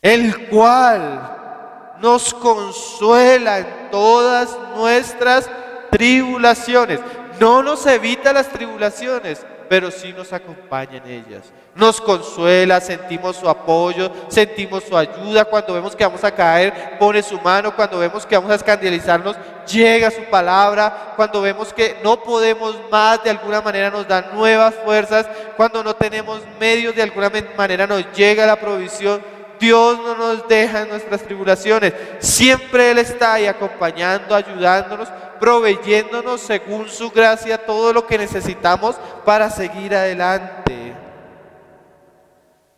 El cual nos consuela en todas nuestras tribulaciones. No nos evita las tribulaciones, pero sí nos acompaña en ellas. Nos consuela, sentimos su apoyo, sentimos su ayuda. Cuando vemos que vamos a caer, pone su mano. Cuando vemos que vamos a escandalizarnos, llega su palabra. Cuando vemos que no podemos más, de alguna manera nos da nuevas fuerzas. Cuando no tenemos medios, de alguna manera nos llega la provisión. Dios no nos deja en nuestras tribulaciones. Siempre Él está ahí acompañando, ayudándonos, proveyéndonos según su gracia todo lo que necesitamos para seguir adelante.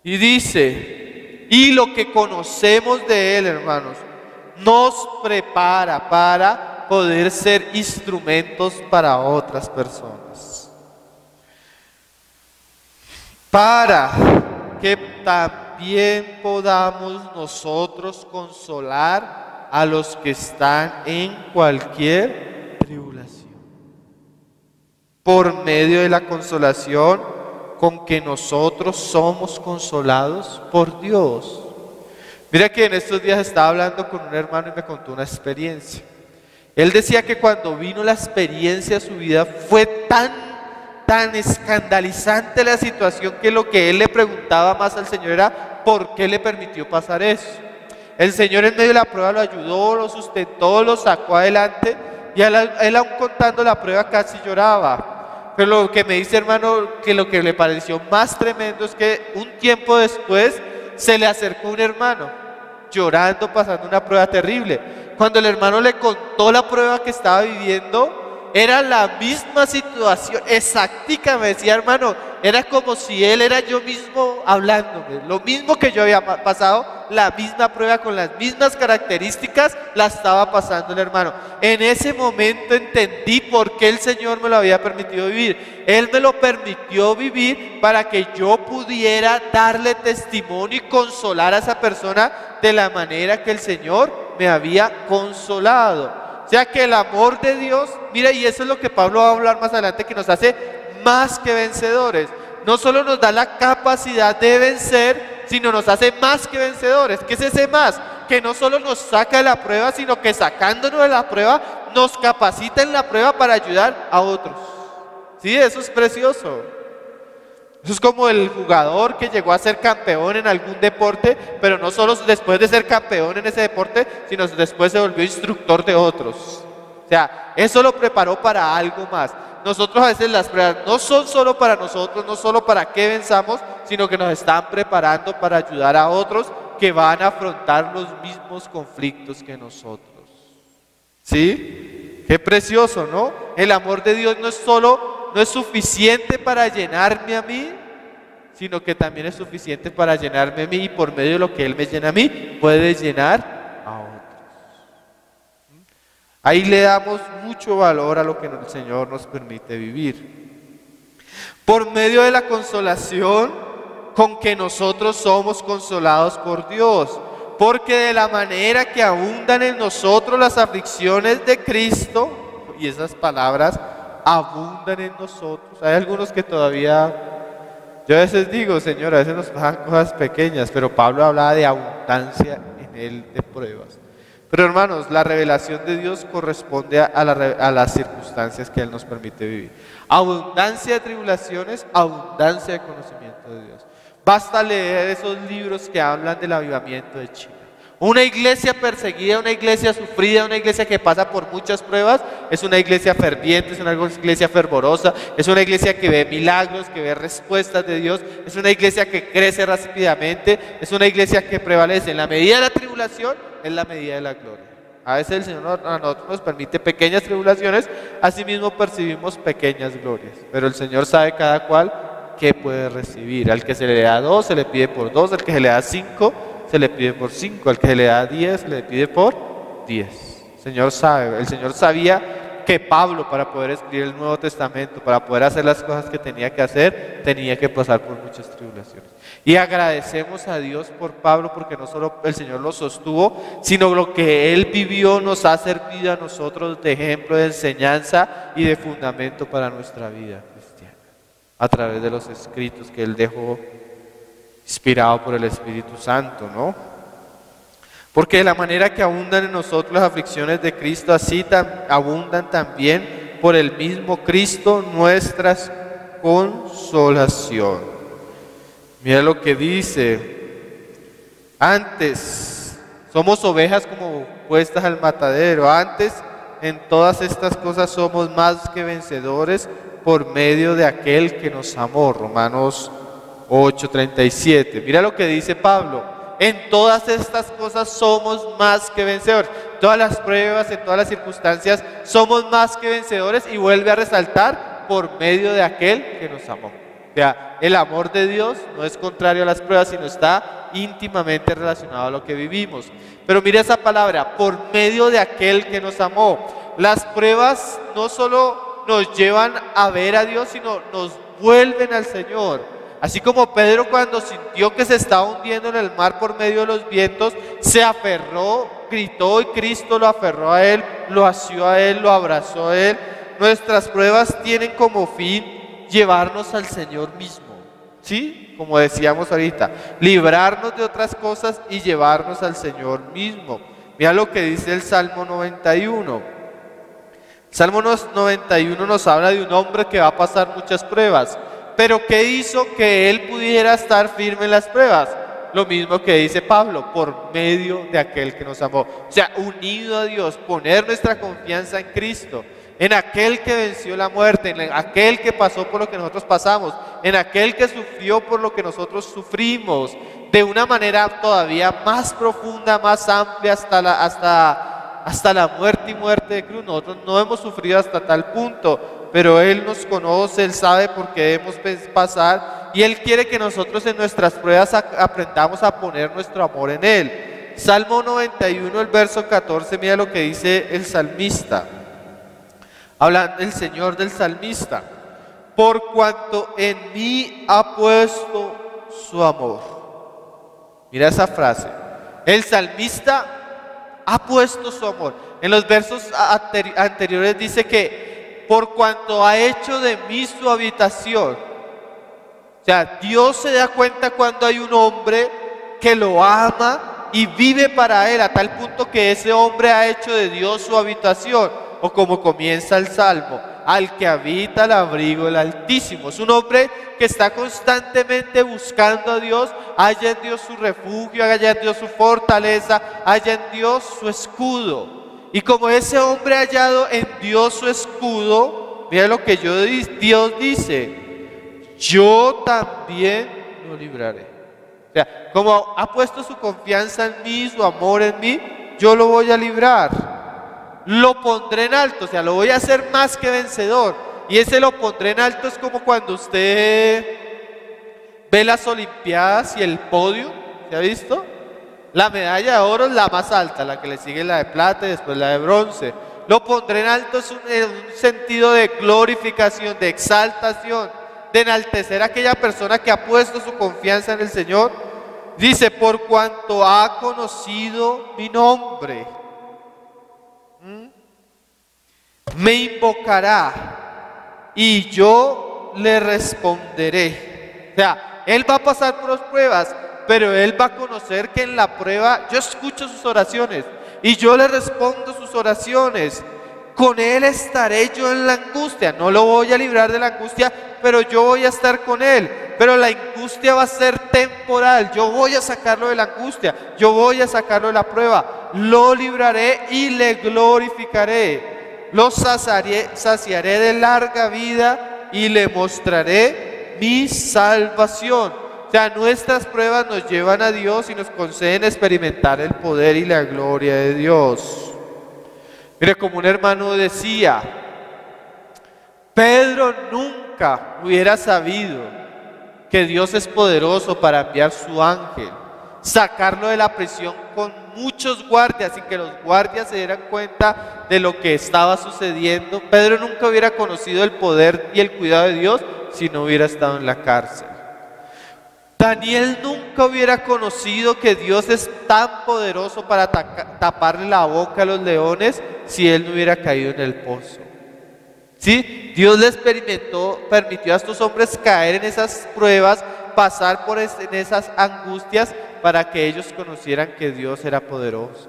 Y dice, y lo que conocemos de Él, hermanos, nos prepara para poder ser instrumentos para otras personas. Para que también podamos nosotros consolar a los que están en cualquier tribulación, por medio de la consolación con que nosotros somos consolados por Dios. Mira que en estos días estaba hablando con un hermano y me contó una experiencia. Él decía que cuando vino la experiencia a su vida fue tan escandalizante la situación que lo que él le preguntaba más al Señor era ¿por qué le permitió pasar eso? El Señor en medio de la prueba lo ayudó, lo sustentó, lo sacó adelante, y él aún contando la prueba casi lloraba. Pero lo que me dice, hermano, que lo que le pareció más tremendo es que un tiempo después se le acercó un hermano llorando, pasando una prueba terrible. Cuando el hermano le contó la prueba que estaba viviendo, era la misma situación, exactica, me decía, hermano, era como si él era yo mismo hablándome, lo mismo que yo había pasado, la misma prueba con las mismas características, la estaba pasando el hermano. En ese momento entendí por qué el Señor me lo había permitido vivir. Él me lo permitió vivir para que yo pudiera darle testimonio y consolar a esa persona de la manera que el Señor me había consolado. O sea que el amor de Dios, mira, y eso es lo que Pablo va a hablar más adelante, que nos hace más que vencedores. No solo nos da la capacidad de vencer, sino nos hace más que vencedores. ¿Qué es ese más? Que no solo nos saca de la prueba, sino que sacándonos de la prueba, nos capacita en la prueba para ayudar a otros. Sí, eso es precioso. Eso es como el jugador que llegó a ser campeón en algún deporte, pero no solo después de ser campeón en ese deporte, sino después se volvió instructor de otros. O sea, eso lo preparó para algo más. Nosotros a veces las pruebas no son solo para nosotros, no solo para que venzamos, sino que nos están preparando para ayudar a otros que van a afrontar los mismos conflictos que nosotros. ¿Sí? Qué precioso, ¿no? El amor de Dios no es suficiente para llenarme a mí, sino que también es suficiente para llenarme a mí, y por medio de lo que Él me llena a mí, puede llenar a otros. Ahí le damos mucho valor a lo que el Señor nos permite vivir. Por medio de la consolación con que nosotros somos consolados por Dios, porque de la manera que abundan en nosotros las aflicciones de Cristo, y esas palabras abundan en nosotros. Hay algunos que todavía, yo a veces digo, Señor, a veces nos pasan cosas pequeñas, pero Pablo hablaba de abundancia en él de pruebas. Pero hermanos, la revelación de Dios corresponde a las circunstancias que Él nos permite vivir. Abundancia de tribulaciones, abundancia de conocimiento de Dios. Basta leer esos libros que hablan del avivamiento de China. Una iglesia perseguida, una iglesia sufrida, una iglesia que pasa por muchas pruebas, es una iglesia ferviente, es una iglesia fervorosa, es una iglesia que ve milagros, que ve respuestas de Dios, es una iglesia que crece rápidamente, es una iglesia que prevalece. En la medida de la tribulación, es la medida de la gloria. A veces el Señor a nosotros nos permite pequeñas tribulaciones, asimismo percibimos pequeñas glorias, pero el Señor sabe cada cual qué puede recibir. Al que se le da 2, se le pide por 2, al que se le da 5, se le pide por 5, al que se le da 10, se le pide por 10. El Señor sabe, el Señor sabía que Pablo, para poder escribir el Nuevo Testamento, para poder hacer las cosas que tenía que hacer, tenía que pasar por muchas tribulaciones. Y agradecemos a Dios por Pablo, porque no solo el Señor lo sostuvo, sino lo que él vivió nos ha servido a nosotros de ejemplo, de enseñanza y de fundamento para nuestra vida cristiana, a través de los escritos que él dejó, inspirado por el Espíritu Santo, ¿no? Porque de la manera que abundan en nosotros las aflicciones de Cristo, así abundan también por el mismo Cristo nuestras consolación. Mira lo que dice: antes somos ovejas como puestas al matadero, antes en todas estas cosas somos más que vencedores por medio de aquel que nos amó. Romanos 8:37. Mira lo que dice Pablo: en todas estas cosas somos más que vencedores. Todas las pruebas, en todas las circunstancias, somos más que vencedores, y vuelve a resaltar: por medio de aquel que nos amó. O sea, el amor de Dios no es contrario a las pruebas, sino está íntimamente relacionado a lo que vivimos. Pero mira esa palabra: por medio de aquel que nos amó. Las pruebas no solo nos llevan a ver a Dios, sino nos vuelven al Señor. Así como Pedro, cuando sintió que se estaba hundiendo en el mar por medio de los vientos, se aferró, gritó, y Cristo lo aferró a él, lo asió a él, lo abrazó a él. Nuestras pruebas tienen como fin llevarnos al Señor mismo, ¿sí? Como decíamos ahorita, librarnos de otras cosas y llevarnos al Señor mismo. Mira lo que dice el Salmo 91. El Salmo 91 nos habla de un hombre que va a pasar muchas pruebas. Pero ¿qué hizo que él pudiera estar firme en las pruebas? Lo mismo que dice Pablo: por medio de aquel que nos amó. O sea, unido a Dios, poner nuestra confianza en Cristo, en aquel que venció la muerte, en aquel que pasó por lo que nosotros pasamos, en aquel que sufrió por lo que nosotros sufrimos, de una manera todavía más profunda, más amplia, hasta la muerte y muerte de cruz. Nosotros no hemos sufrido hasta tal punto, pero Él nos conoce, Él sabe por qué debemos pasar, y Él quiere que nosotros en nuestras pruebas aprendamos a poner nuestro amor en Él. Salmo 91, el verso 14, mira lo que dice el salmista, hablando el Señor del salmista: por cuanto en mí ha puesto su amor. Mira esa frase: el salmista ha puesto su amor. En los versos anteriores dice que por cuanto ha hecho de mí su habitación. O sea, Dios se da cuenta cuando hay un hombre que lo ama y vive para él, a tal punto que ese hombre ha hecho de Dios su habitación. O como comienza el Salmo: al que habita al abrigo del Altísimo. Es un hombre que está constantemente buscando a Dios, halla en Dios su refugio, halla en Dios su fortaleza, halla en Dios su escudo. Y como ese hombre ha hallado en Dios su escudo, mira lo que Dios dice: yo también lo libraré. O sea, como ha puesto su confianza en mí, su amor en mí, yo lo voy a librar. Lo pondré en alto, o sea, lo voy a hacer más que vencedor. Y ese lo pondré en alto es como cuando usted ve las Olimpiadas y el podio, ¿se ha visto? La medalla de oro es la más alta, la que le sigue la de plata y después la de bronce. Lo pondré en alto es un sentido de glorificación, de exaltación, de enaltecer a aquella persona que ha puesto su confianza en el Señor. Dice: por cuanto ha conocido mi nombre, me invocará y yo le responderé. O sea, él va a pasar por las pruebas, pero él va a conocer que en la prueba yo escucho sus oraciones y yo le respondo sus oraciones. Con él estaré yo en la angustia. No lo voy a librar de la angustia, pero yo voy a estar con él. Pero la angustia va a ser temporal. Yo voy a sacarlo de la angustia, yo voy a sacarlo de la prueba. Lo libraré y le glorificaré. Lo saciaré de larga vida y le mostraré mi salvación. O sea, nuestras pruebas nos llevan a Dios y nos conceden experimentar el poder y la gloria de Dios. Mire, como un hermano decía, Pedro nunca hubiera sabido que Dios es poderoso para enviar su ángel sacarlo de la prisión con muchos guardias y que los guardias se dieran cuenta de lo que estaba sucediendo. Pedro nunca hubiera conocido el poder y el cuidado de Dios si no hubiera estado en la cárcel. Daniel nunca hubiera conocido que Dios es tan poderoso para taparle la boca a los leones si él no hubiera caído en el pozo. ¿Sí? Dios les permitió a estos hombres caer en esas pruebas, pasar en esas angustias para que ellos conocieran que Dios era poderoso.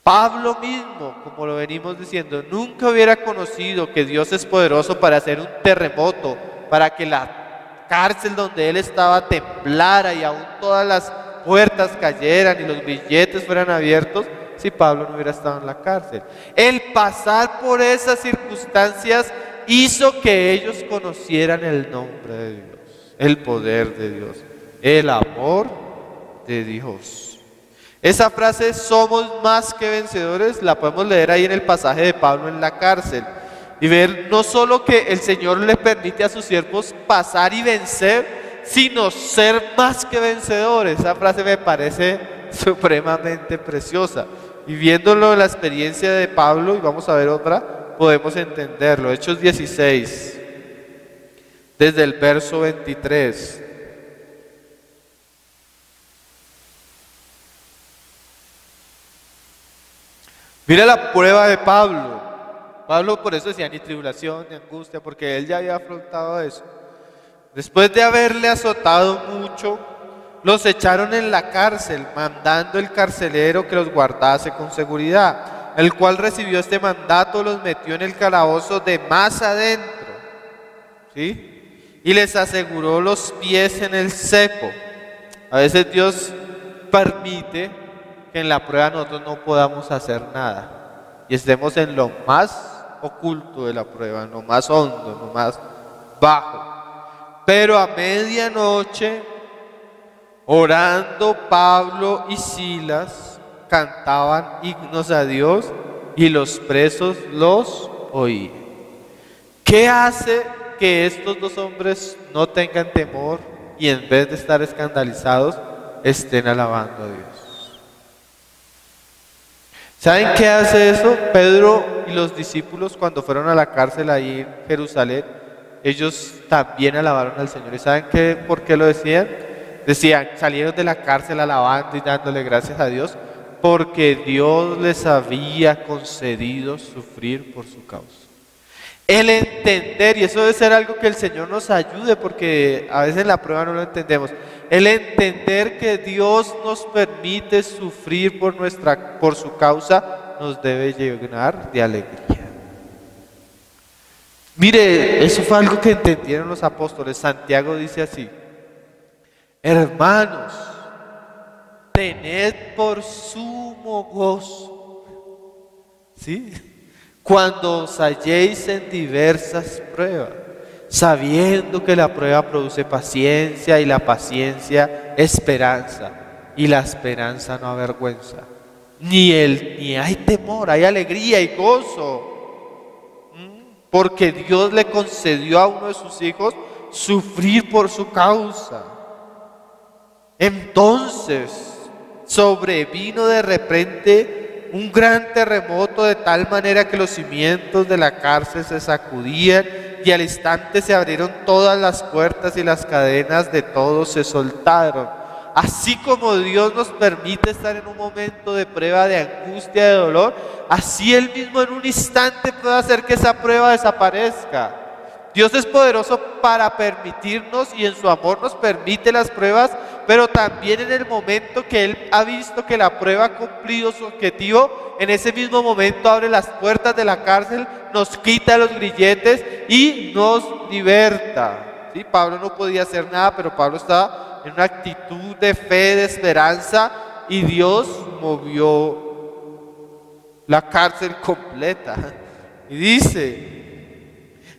Pablo mismo, como lo venimos diciendo, nunca hubiera conocido que Dios es poderoso para hacer un terremoto, para que la cárcel donde él estaba temblara y aún todas las puertas cayeran y los grilletes fueran abiertos, si Pablo no hubiera estado en la cárcel. El pasar por esas circunstancias hizo que ellos conocieran el nombre de Dios, el poder de Dios, el amor de Dios. Esa frase, somos más que vencedores, la podemos leer ahí en el pasaje de Pablo en la cárcel y ver no solo que el Señor le permite a sus siervos pasar y vencer, sino ser más que vencedores. Esa frase me parece supremamente preciosa y viéndolo en la experiencia de Pablo, y vamos a ver otra, podemos entenderlo. Hechos 16, desde el verso 23. Mira la prueba de Pablo. Pablo por eso decía ni tribulación ni angustia, porque él ya había afrontado eso. Después de haberle azotado mucho, los echaron en la cárcel, mandando el carcelero que los guardase con seguridad, el cual recibió este mandato, los metió en el calabozo de más adentro, ¿sí? Y les aseguró los pies en el cepo. A veces Dios permite que en la prueba nosotros no podamos hacer nada y estemos en lo más oculto de la prueba, en lo más hondo, en lo más bajo. Pero a medianoche, orando, Pablo y Silas cantaban himnos a Dios y los presos los oían. ¿Qué hace que estos dos hombres no tengan temor y en vez de estar escandalizados estén alabando a Dios? ¿Saben qué hace eso? Pedro y los discípulos cuando fueron a la cárcel ahí en Jerusalén, ellos también alabaron al Señor. ¿Y saben por qué lo decían? Decían, salieron de la cárcel alabando y dándole gracias a Dios porque Dios les había concedido sufrir por su causa. El entender, y eso debe ser algo que el Señor nos ayude porque a veces en la prueba no lo entendemos. El entender que Dios nos permite sufrir por su causa nos debe llenar de alegría. Mire, eso fue algo que entendieron los apóstoles. Santiago dice así: hermanos, tened por sumo gozo, ¿sí?, cuando os halléis en diversas pruebas, sabiendo que la prueba produce paciencia y la paciencia esperanza, y la esperanza no avergüenza. Ni hay temor, hay alegría y gozo, porque Dios le concedió a uno de sus hijos sufrir por su causa. Entonces sobrevino de repente un gran terremoto, de tal manera que los cimientos de la cárcel se sacudían y al instante se abrieron todas las puertas y las cadenas de todos se soltaron. Así como Dios nos permite estar en un momento de prueba, de angustia, de dolor, así Él mismo en un instante puede hacer que esa prueba desaparezca. Dios es poderoso para permitirnos y en su amor nos permite las pruebas, pero también en el momento que Él ha visto que la prueba ha cumplido su objetivo, en ese mismo momento abre las puertas de la cárcel, nos quita los grilletes y nos liberta. ¿Sí? Pablo no podía hacer nada, pero Pablo estaba en una actitud de fe, de esperanza, y Dios movió la cárcel completa. Y dice: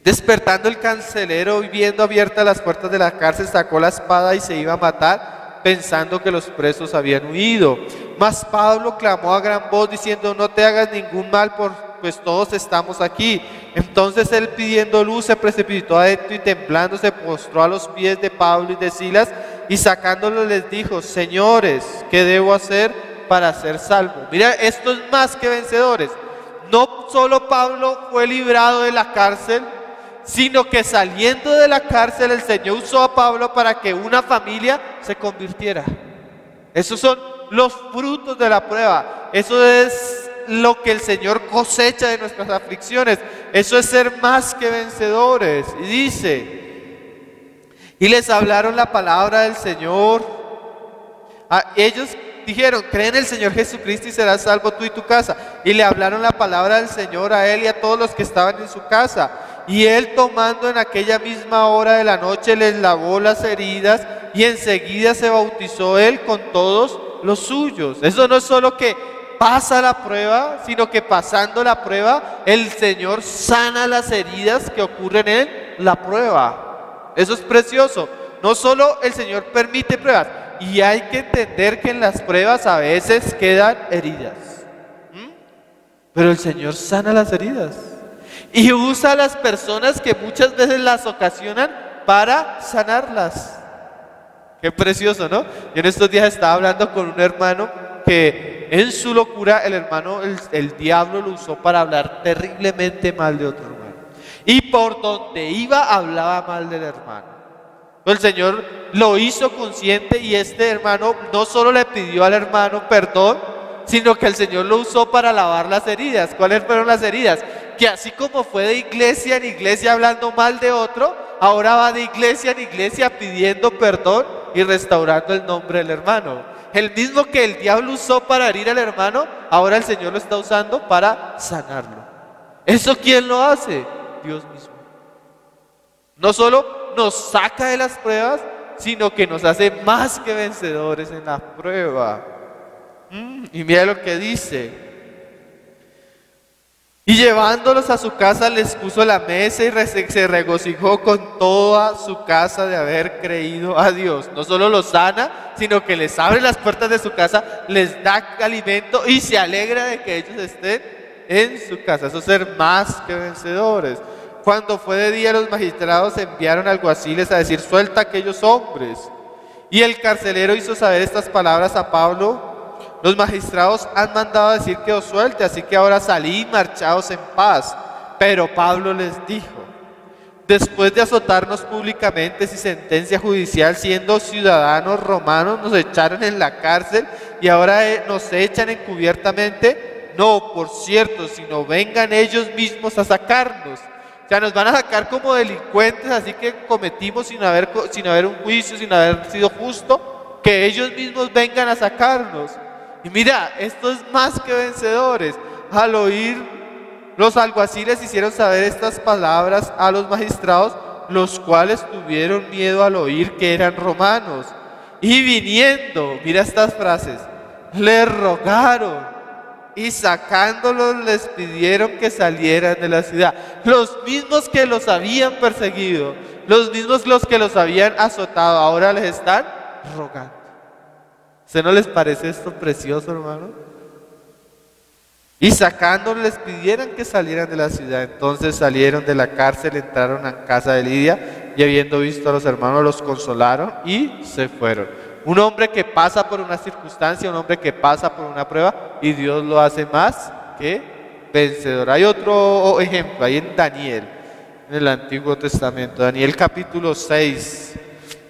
despertando el carcelero y viendo abiertas las puertas de la cárcel, sacó la espada y se iba a matar, pensando que los presos habían huido. Mas Pablo clamó a gran voz diciendo: no te hagas ningún mal, pues todos estamos aquí. Entonces él, pidiendo luz, se precipitó adentro y temblando se postró a los pies de Pablo y de Silas, y sacándolos les dijo: señores, ¿qué debo hacer para ser salvo? Mira, esto es más que vencedores. No solo Pablo fue librado de la cárcel, sino que saliendo de la cárcel el Señor usó a Pablo para que una familia se convirtiera. Esos son los frutos de la prueba. Eso es lo que el Señor cosecha de nuestras aflicciones. Eso es ser más que vencedores. Y dice: y les hablaron la palabra del Señor. Ellos dijeron: cree en el Señor Jesucristo y serás salvo tú y tu casa. Y le hablaron la palabra del Señor a él y a todos los que estaban en su casa. Y él, tomando en aquella misma hora de la noche, les lavó las heridas, y enseguida se bautizó él con todos los suyos. Eso no es solo que pasa la prueba, sino que pasando la prueba, el Señor sana las heridas que ocurren en la prueba. Eso es precioso. No solo el Señor permite pruebas, y hay que entender que en las pruebas a veces quedan heridas. Pero el Señor sana las heridas. Y usa a las personas que muchas veces las ocasionan para sanarlas. Qué precioso, ¿no? Yo en estos días estaba hablando con un hermano que en su locura el diablo lo usó para hablar terriblemente mal de otro hermano. Y por donde iba hablaba mal del hermano. El Señor lo hizo consciente y este hermano no solo le pidió al hermano perdón, sino que el Señor lo usó para lavar las heridas. ¿Cuáles fueron las heridas? Que así como fue de iglesia en iglesia hablando mal de otro, ahora va de iglesia en iglesia pidiendo perdón y restaurando el nombre del hermano. El mismo que el diablo usó para herir al hermano, ahora el Señor lo está usando para sanarlo. ¿Eso quién lo hace? Dios mismo. No solo nos saca de las pruebas, sino que nos hace más que vencedores en la prueba. Y mira lo que dice: y llevándolos a su casa les puso la mesa y se regocijó con toda su casa de haber creído a Dios. No solo los sana, sino que les abre las puertas de su casa, les da alimento y se alegra de que ellos estén en su casa. Eso es ser más que vencedores. Cuando fue de día, los magistrados enviaron alguaciles a decir: suelta a aquellos hombres. Y el carcelero hizo saber estas palabras a Pablo: los magistrados han mandado a decir que os suelte, así que ahora salid y marchaos en paz. Pero Pablo les dijo: después de azotarnos públicamente sin sentencia judicial, siendo ciudadanos romanos, nos echaron en la cárcel y ahora nos echan encubiertamente. No, por cierto, sino vengan ellos mismos a sacarnos. O sea, nos van a sacar como delincuentes, así que cometimos sin haber un juicio, sin haber sido justo, que ellos mismos vengan a sacarnos. Y mira, esto es más que vencedores. Al oír, los alguaciles hicieron saber estas palabras a los magistrados, los cuales tuvieron miedo al oír que eran romanos. Y viniendo, mira estas frases, les rogaron y sacándolos les pidieron que salieran de la ciudad. Los mismos que los habían perseguido, los mismos los que los habían azotado, ahora les están rogando. ¿Se no les parece esto precioso, hermano? Y sacándolos les pidieron que salieran de la ciudad. Entonces salieron de la cárcel, entraron a casa de Lidia y habiendo visto a los hermanos los consolaron y se fueron. Un hombre que pasa por una circunstancia, un hombre que pasa por una prueba y Dios lo hace más que vencedor. Hay otro ejemplo, ahí en Daniel, en el Antiguo Testamento, Daniel capítulo 6.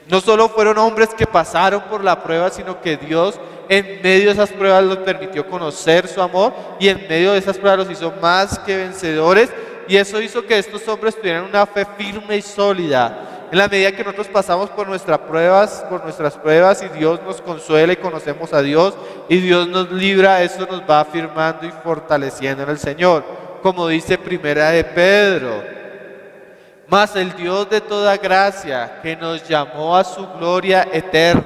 No solo fueron hombres que pasaron por la prueba, sino que Dios en medio de esas pruebas los permitió conocer su amor y en medio de esas pruebas los hizo más que vencedores, y eso hizo que estos hombres tuvieran una fe firme y sólida. En la medida que nosotros pasamos por nuestras pruebas y Dios nos consuela y conocemos a Dios y Dios nos libra, eso nos va afirmando y fortaleciendo en el Señor. Como dice Primera de Pedro: mas el Dios de toda gracia, que nos llamó a su gloria eterna,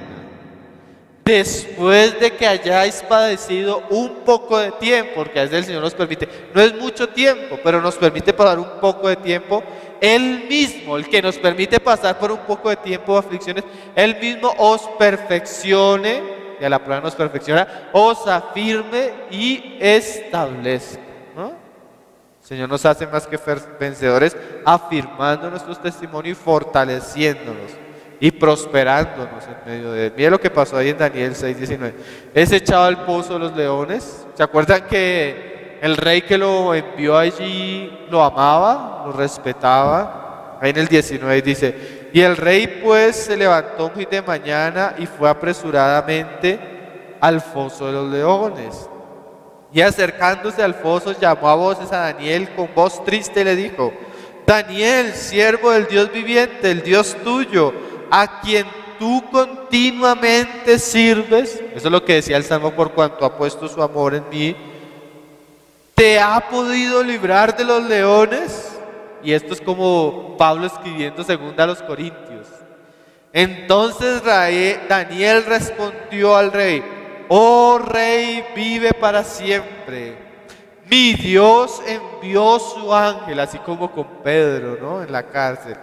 después de que hayáis padecido un poco de tiempo, porque a veces el Señor nos permite, no es mucho tiempo, pero nos permite pasar un poco de tiempo, Él mismo, el que nos permite pasar por un poco de tiempo de aflicciones, Él mismo os perfeccione, y a la prueba nos perfecciona, os afirme y establezca, ¿no? El Señor nos hace más que vencedores, afirmando nuestros testimonios y fortaleciéndonos. y prosperándonos en medio de él. Mira lo que pasó ahí en Daniel 6:19. Es echado al pozo de los leones. ¿Se acuerdan que el rey que lo envió allí lo amaba, lo respetaba? Ahí en el 19 dice: y el rey pues se levantó muy de mañana y fue apresuradamente al foso de los leones. Y acercándose al foso llamó a voces a Daniel con voz triste y le dijo: Daniel, siervo del Dios viviente, el Dios tuyo, a quien tú continuamente sirves, eso es lo que decía el Salmo, por cuanto ha puesto su amor en mí, ¿te ha podido librar de los leones? Y esto es como Pablo escribiendo segunda a los Corintios. Entonces Daniel respondió al rey: oh rey, vive para siempre. Mi Dios envió su ángel, así como con Pedro, ¿no?, en la cárcel,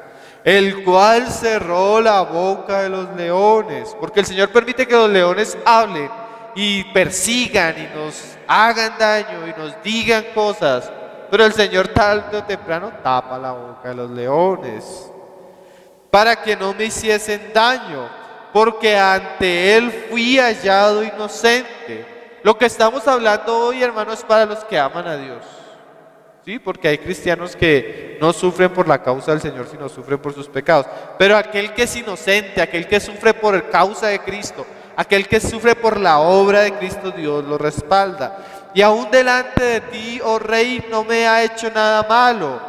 el cual cerró la boca de los leones, porque el Señor permite que los leones hablen y persigan y nos hagan daño y nos digan cosas, pero el Señor tarde o temprano tapa la boca de los leones para que no me hiciesen daño, porque ante Él fui hallado inocente. Lo que estamos hablando hoy, hermanos, es para los que aman a Dios, ¿sí? Porque hay cristianos que no sufren por la causa del Señor, sino sufren por sus pecados. Pero aquel que es inocente, aquel que sufre por causa de Cristo, aquel que sufre por la obra de Cristo, Dios lo respalda. Y aún delante de ti, oh rey, no me ha hecho nada malo.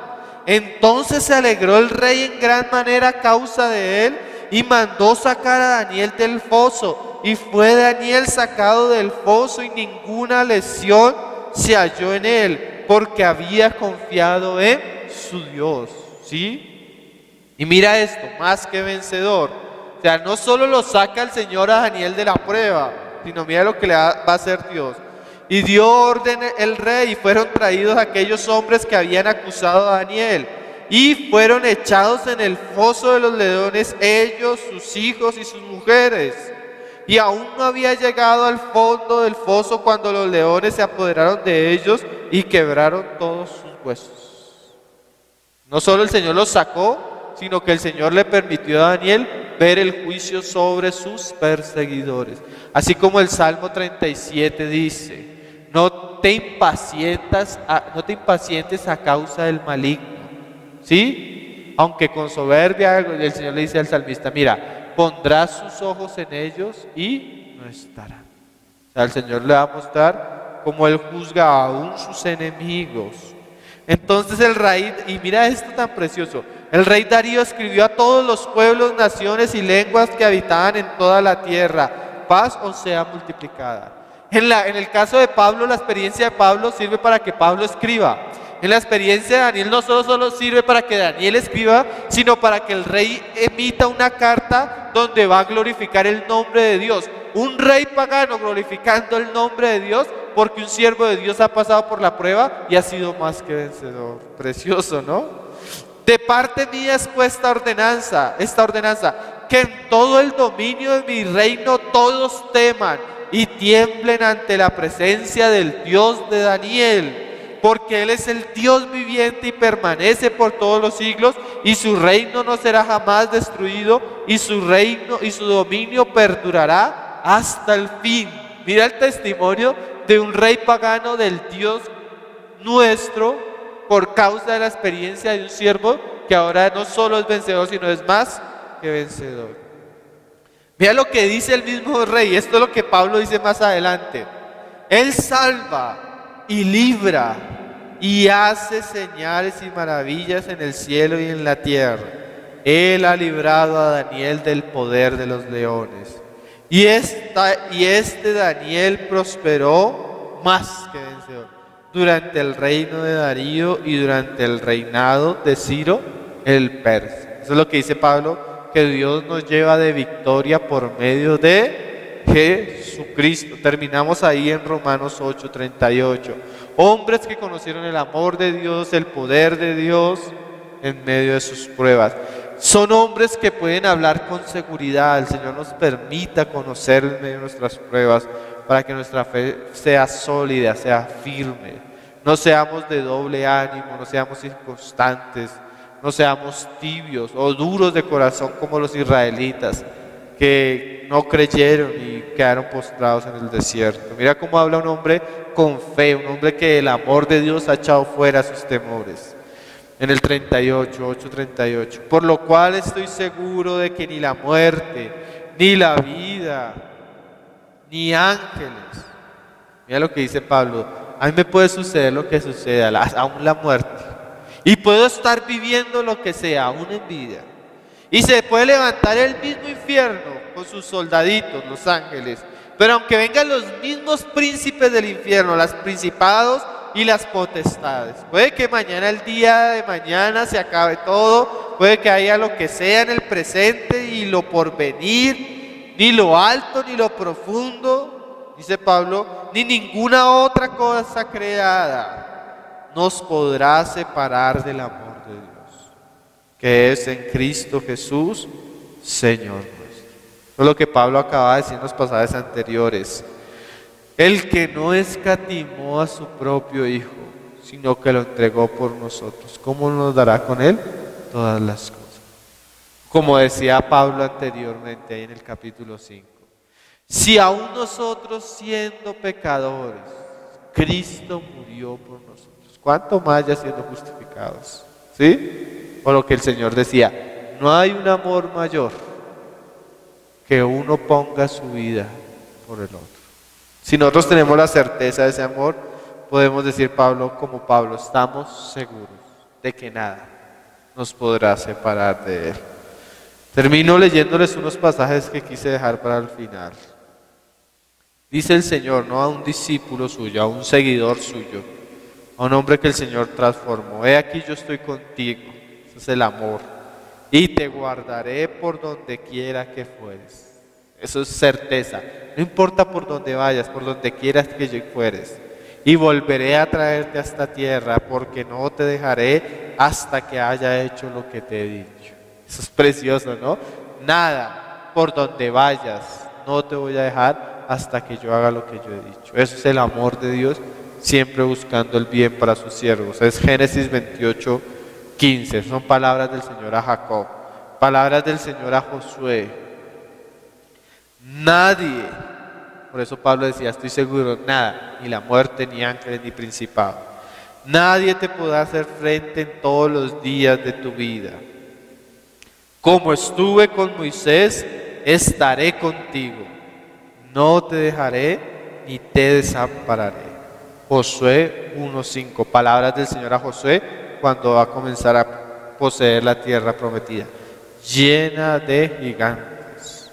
Entonces se alegró el rey en gran manera a causa de él y mandó sacar a Daniel del foso. Y fue Daniel sacado del foso y ninguna lesión se halló en él, porque había confiado en su Dios, ¿sí? Y mira esto, más que vencedor. O sea, no solo lo saca el Señor a Daniel de la prueba, sino mira lo que le va a hacer Dios. Y dio orden el rey, y fueron traídos aquellos hombres que habían acusado a Daniel, y fueron echados en el foso de los leones, ellos, sus hijos y sus mujeres. Y aún no había llegado al fondo del foso cuando los leones se apoderaron de ellos y quebraron todos sus huesos. No solo el Señor los sacó, sino que el Señor le permitió a Daniel ver el juicio sobre sus perseguidores. Así como el Salmo 37 dice: no te impacientes a causa del maligno, ¿sí? Aunque con soberbia, el Señor le dice al salmista: mira, pondrá sus ojos en ellos y no estarán. O sea, el Señor le va a mostrar cómo Él juzga aún sus enemigos. Entonces el rey, y mira esto tan precioso, el rey Darío escribió a todos los pueblos, naciones y lenguas que habitaban en toda la tierra: paz os sea multiplicada. En el caso de Pablo, la experiencia de Pablo sirve para que Pablo escriba. En la experiencia de Daniel no solo sirve para que Daniel escriba, sino para que el rey emita una carta donde va a glorificar el nombre de Dios. Un rey pagano glorificando el nombre de Dios, porque un siervo de Dios ha pasado por la prueba y ha sido más que vencedor. Precioso, ¿no? De parte mía es puesta esta ordenanza, que en todo el dominio de mi reino todos teman y tiemblen ante la presencia del Dios de Daniel, porque Él es el Dios viviente y permanece por todos los siglos, y su reino no será jamás destruido, y su reino y su dominio perdurará hasta el fin. Mira el testimonio de un rey pagano del Dios nuestro, por causa de la experiencia de un siervo que ahora no solo es vencedor, sino es más que vencedor. Mira lo que dice el mismo rey, esto es lo que Pablo dice más adelante: Él salva y libra y hace señales y maravillas en el cielo y en la tierra. Él ha librado a Daniel del poder de los leones. Y este Daniel prosperó más que vencedor durante el reino de Darío y durante el reinado de Ciro el persa. Eso es lo que dice Pablo, que Dios nos lleva de victoria por medio de Jesucristo. Terminamos ahí en Romanos 8:38. Hombres que conocieron el amor de Dios, el poder de Dios en medio de sus pruebas. Son hombres que pueden hablar con seguridad. El Señor nos permita conocer en medio de nuestras pruebas, para que nuestra fe sea sólida, sea firme. No seamos de doble ánimo, no seamos inconstantes, no seamos tibios o duros de corazón como los israelitas que no creyeron y quedaron postrados en el desierto. Mira cómo habla un hombre con fe, un hombre que el amor de Dios ha echado fuera sus temores. En el 38, 8:38, por lo cual estoy seguro de que ni la muerte, ni la vida, ni ángeles. Mira lo que dice Pablo, a mí me puede suceder lo que suceda, aún la muerte. Y puedo estar viviendo lo que sea, aún en vida. Y se puede levantar el mismo infierno con sus soldaditos, los ángeles. Pero aunque vengan los mismos príncipes del infierno, los principados y las potestades, puede que mañana, el día de mañana, se acabe todo. Puede que haya lo que sea en el presente y lo porvenir, ni lo alto ni lo profundo, dice Pablo, ni ninguna otra cosa creada nos podrá separar del amor de Dios, que es en Cristo Jesús, Señor nuestro. Eso es lo que Pablo acaba de decir en los pasajes anteriores. El que no escatimó a su propio Hijo, sino que lo entregó por nosotros, ¿cómo nos dará con Él todas las cosas? Como decía Pablo anteriormente ahí en el capítulo 5. Si aún nosotros siendo pecadores, Cristo murió por nosotros, ¿cuánto más ya siendo justificados? ¿Sí? O lo que el Señor decía, no hay un amor mayor que uno ponga su vida por el otro. Si nosotros tenemos la certeza de ese amor, podemos decir como Pablo, estamos seguros de que nada nos podrá separar de Él. Termino leyéndoles unos pasajes que quise dejar para el final. Dice el Señor, no a un discípulo suyo, a un seguidor suyo, a un hombre que el Señor transformó. He aquí yo estoy contigo, ese es el amor, y te guardaré por donde quiera que fueres. Eso es certeza, no importa por donde vayas, por donde quieras que fueres. Y volveré a traerte a esta tierra, porque no te dejaré hasta que haya hecho lo que te he dicho. Eso es precioso, ¿no? Nada, por donde vayas, no te voy a dejar hasta que yo haga lo que yo he dicho. Eso es el amor de Dios, siempre buscando el bien para sus siervos. Es Génesis 28:15, son palabras del Señor a Jacob, palabras del Señor a Josué. Nadie, por eso Pablo decía, estoy seguro, nada, ni la muerte, ni ángeles, ni principado, nadie te podrá hacer frente en todos los días de tu vida. Como estuve con Moisés, estaré contigo, no te dejaré ni te desampararé. Josué 1:5, palabras del Señor a Josué cuando va a comenzar a poseer la tierra prometida, llena de gigantes.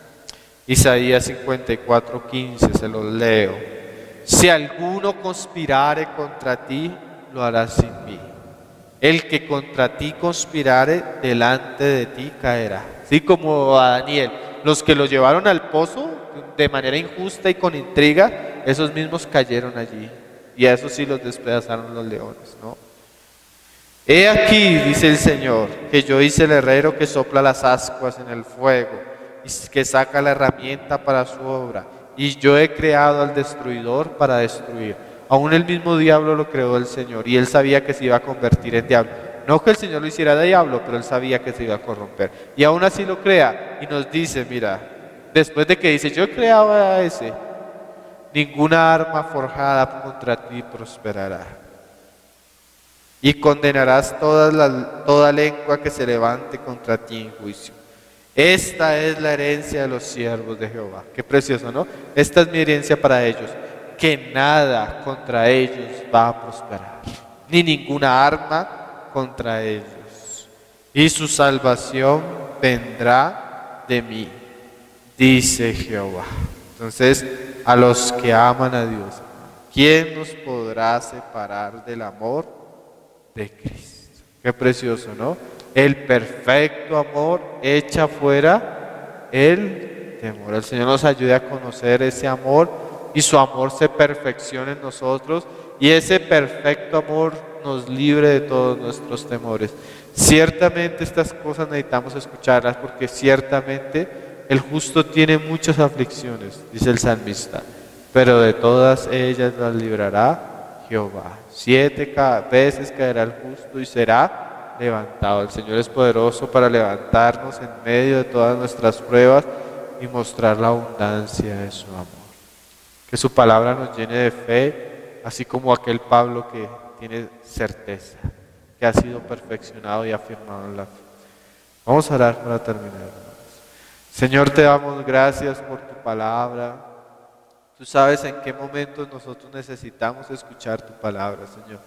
Isaías 54:15, se los leo. Si alguno conspirare contra ti, lo hará sin mí. El que contra ti conspirare, delante de ti caerá. Así como a Daniel, los que lo llevaron al pozo de manera injusta y con intriga, esos mismos cayeron allí. Y a esos sí los despedazaron los leones, ¿no? He aquí, dice el Señor, que yo hice el herrero que sopla las ascuas en el fuego y que saca la herramienta para su obra. Y yo he creado al destruidor para destruir. Aún el mismo diablo lo creó el Señor y él sabía que se iba a convertir en diablo. No que el Señor lo hiciera de diablo, pero él sabía que se iba a corromper. Y aún así lo crea y nos dice, mira, después de que dice, yo he creado a ese, ninguna arma forjada contra ti prosperará. Y condenarás toda lengua que se levante contra ti en juicio. Esta es la herencia de los siervos de Jehová. Qué precioso, ¿no? Esta es mi herencia para ellos, que nada contra ellos va a prosperar, ni ninguna arma contra ellos. Y su salvación vendrá de mí, dice Jehová. Entonces, a los que aman a Dios, ¿quién nos podrá separar del amor de Cristo? Qué precioso, ¿no? El perfecto amor echa fuera el temor. El Señor nos ayude a conocer ese amor y su amor se perfeccione en nosotros y ese perfecto amor nos libre de todos nuestros temores. Ciertamente estas cosas necesitamos escucharlas porque ciertamente el justo tiene muchas aflicciones, dice el salmista, pero de todas ellas las librará Jehová. 7 veces caerá el justo y será levantado. El Señor es poderoso para levantarnos en medio de todas nuestras pruebas y mostrar la abundancia de su amor. Que su palabra nos llene de fe, así como aquel Pablo que tiene certeza, que ha sido perfeccionado y afirmado en la fe. Vamos a orar para terminar, hermanos. Señor, te damos gracias por tu palabra. Tú sabes en qué momentos nosotros necesitamos escuchar tu palabra, Señor.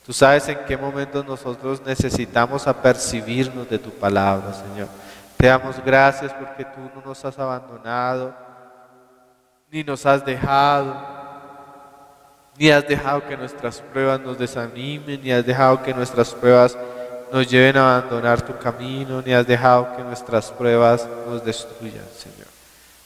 Tú sabes en qué momentos nosotros necesitamos apercibirnos de tu palabra, Señor. Te damos gracias porque tú no nos has abandonado, ni nos has dejado, ni has dejado que nuestras pruebas nos desanimen, ni has dejado que nuestras pruebas nos lleven a abandonar tu camino, ni has dejado que nuestras pruebas nos destruyan, Señor.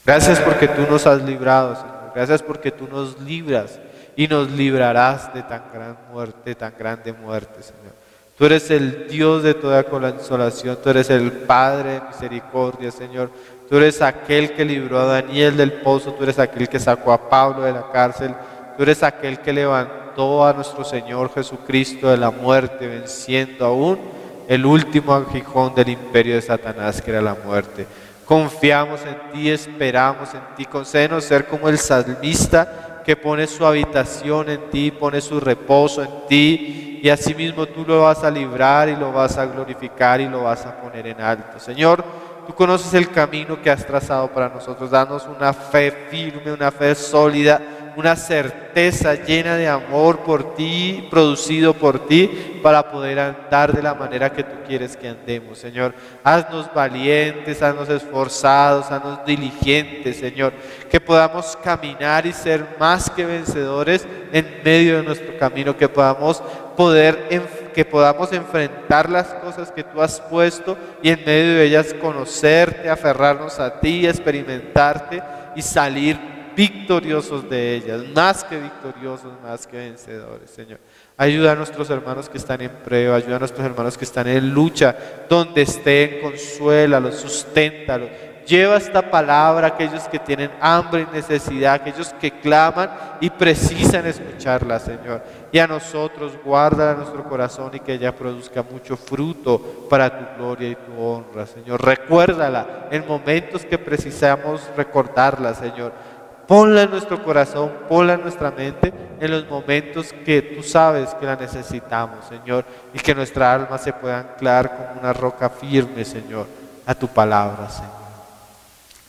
Gracias porque tú nos has librado, Señor. Gracias porque tú nos libras y nos librarás de tan gran muerte, tan grande muerte, Señor. Tú eres el Dios de toda consolación, tú eres el Padre de misericordia, Señor. Tú eres aquel que libró a Daniel del pozo, tú eres aquel que sacó a Pablo de la cárcel, tú eres aquel que levantó a nuestro Señor Jesucristo de la muerte, venciendo aún el último aguijón del imperio de Satanás, que era la muerte. Confiamos en ti, esperamos en ti. Concédenos ser como el salmista que pone su habitación en ti, pone su reposo en ti, y asimismo tú lo vas a librar y lo vas a glorificar y lo vas a poner en alto. Señor, tú conoces el camino que has trazado para nosotros. Danos una fe firme, una fe sólida, una certeza llena de amor por ti, producido por ti, para poder andar de la manera que tú quieres que andemos, Señor. Haznos valientes, haznos esforzados, haznos diligentes, Señor. Que podamos caminar y ser más que vencedores en medio de nuestro camino, que podamos enfrentar las cosas que tú has puesto y en medio de ellas conocerte, aferrarnos a ti, experimentarte y salir victoriosos de ellas, más que victoriosos, más que vencedores, Señor. Ayuda a nuestros hermanos que están en prueba, ayuda a nuestros hermanos que están en lucha, donde estén, consuélalos, susténtalos. Lleva esta palabra a aquellos que tienen hambre y necesidad, aquellos que claman y precisan escucharla, Señor. Y a nosotros, guárdala en nuestro corazón y que ella produzca mucho fruto para tu gloria y tu honra, Señor. Recuérdala en momentos que precisamos recordarla, Señor. Ponla en nuestro corazón, ponla en nuestra mente en los momentos que tú sabes que la necesitamos, Señor, y que nuestra alma se pueda anclar como una roca firme, Señor, a tu palabra, Señor.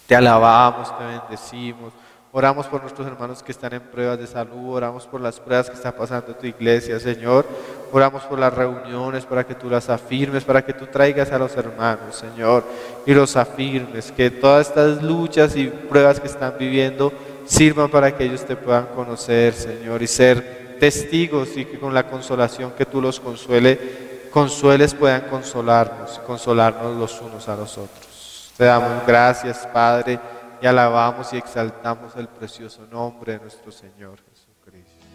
Te alabamos, te bendecimos, oramos por nuestros hermanos que están en pruebas de salud, oramos por las pruebas que está pasando en tu iglesia, Señor, oramos por las reuniones para que tú las afirmes, para que tú traigas a los hermanos, Señor, y los afirmes, que todas estas luchas y pruebas que están viviendo sirvan para que ellos te puedan conocer, Señor, y ser testigos, y que con la consolación que tú los consueles puedan consolarnos los unos a los otros. Te damos gracias, Padre, y alabamos y exaltamos el precioso nombre de nuestro Señor Jesucristo.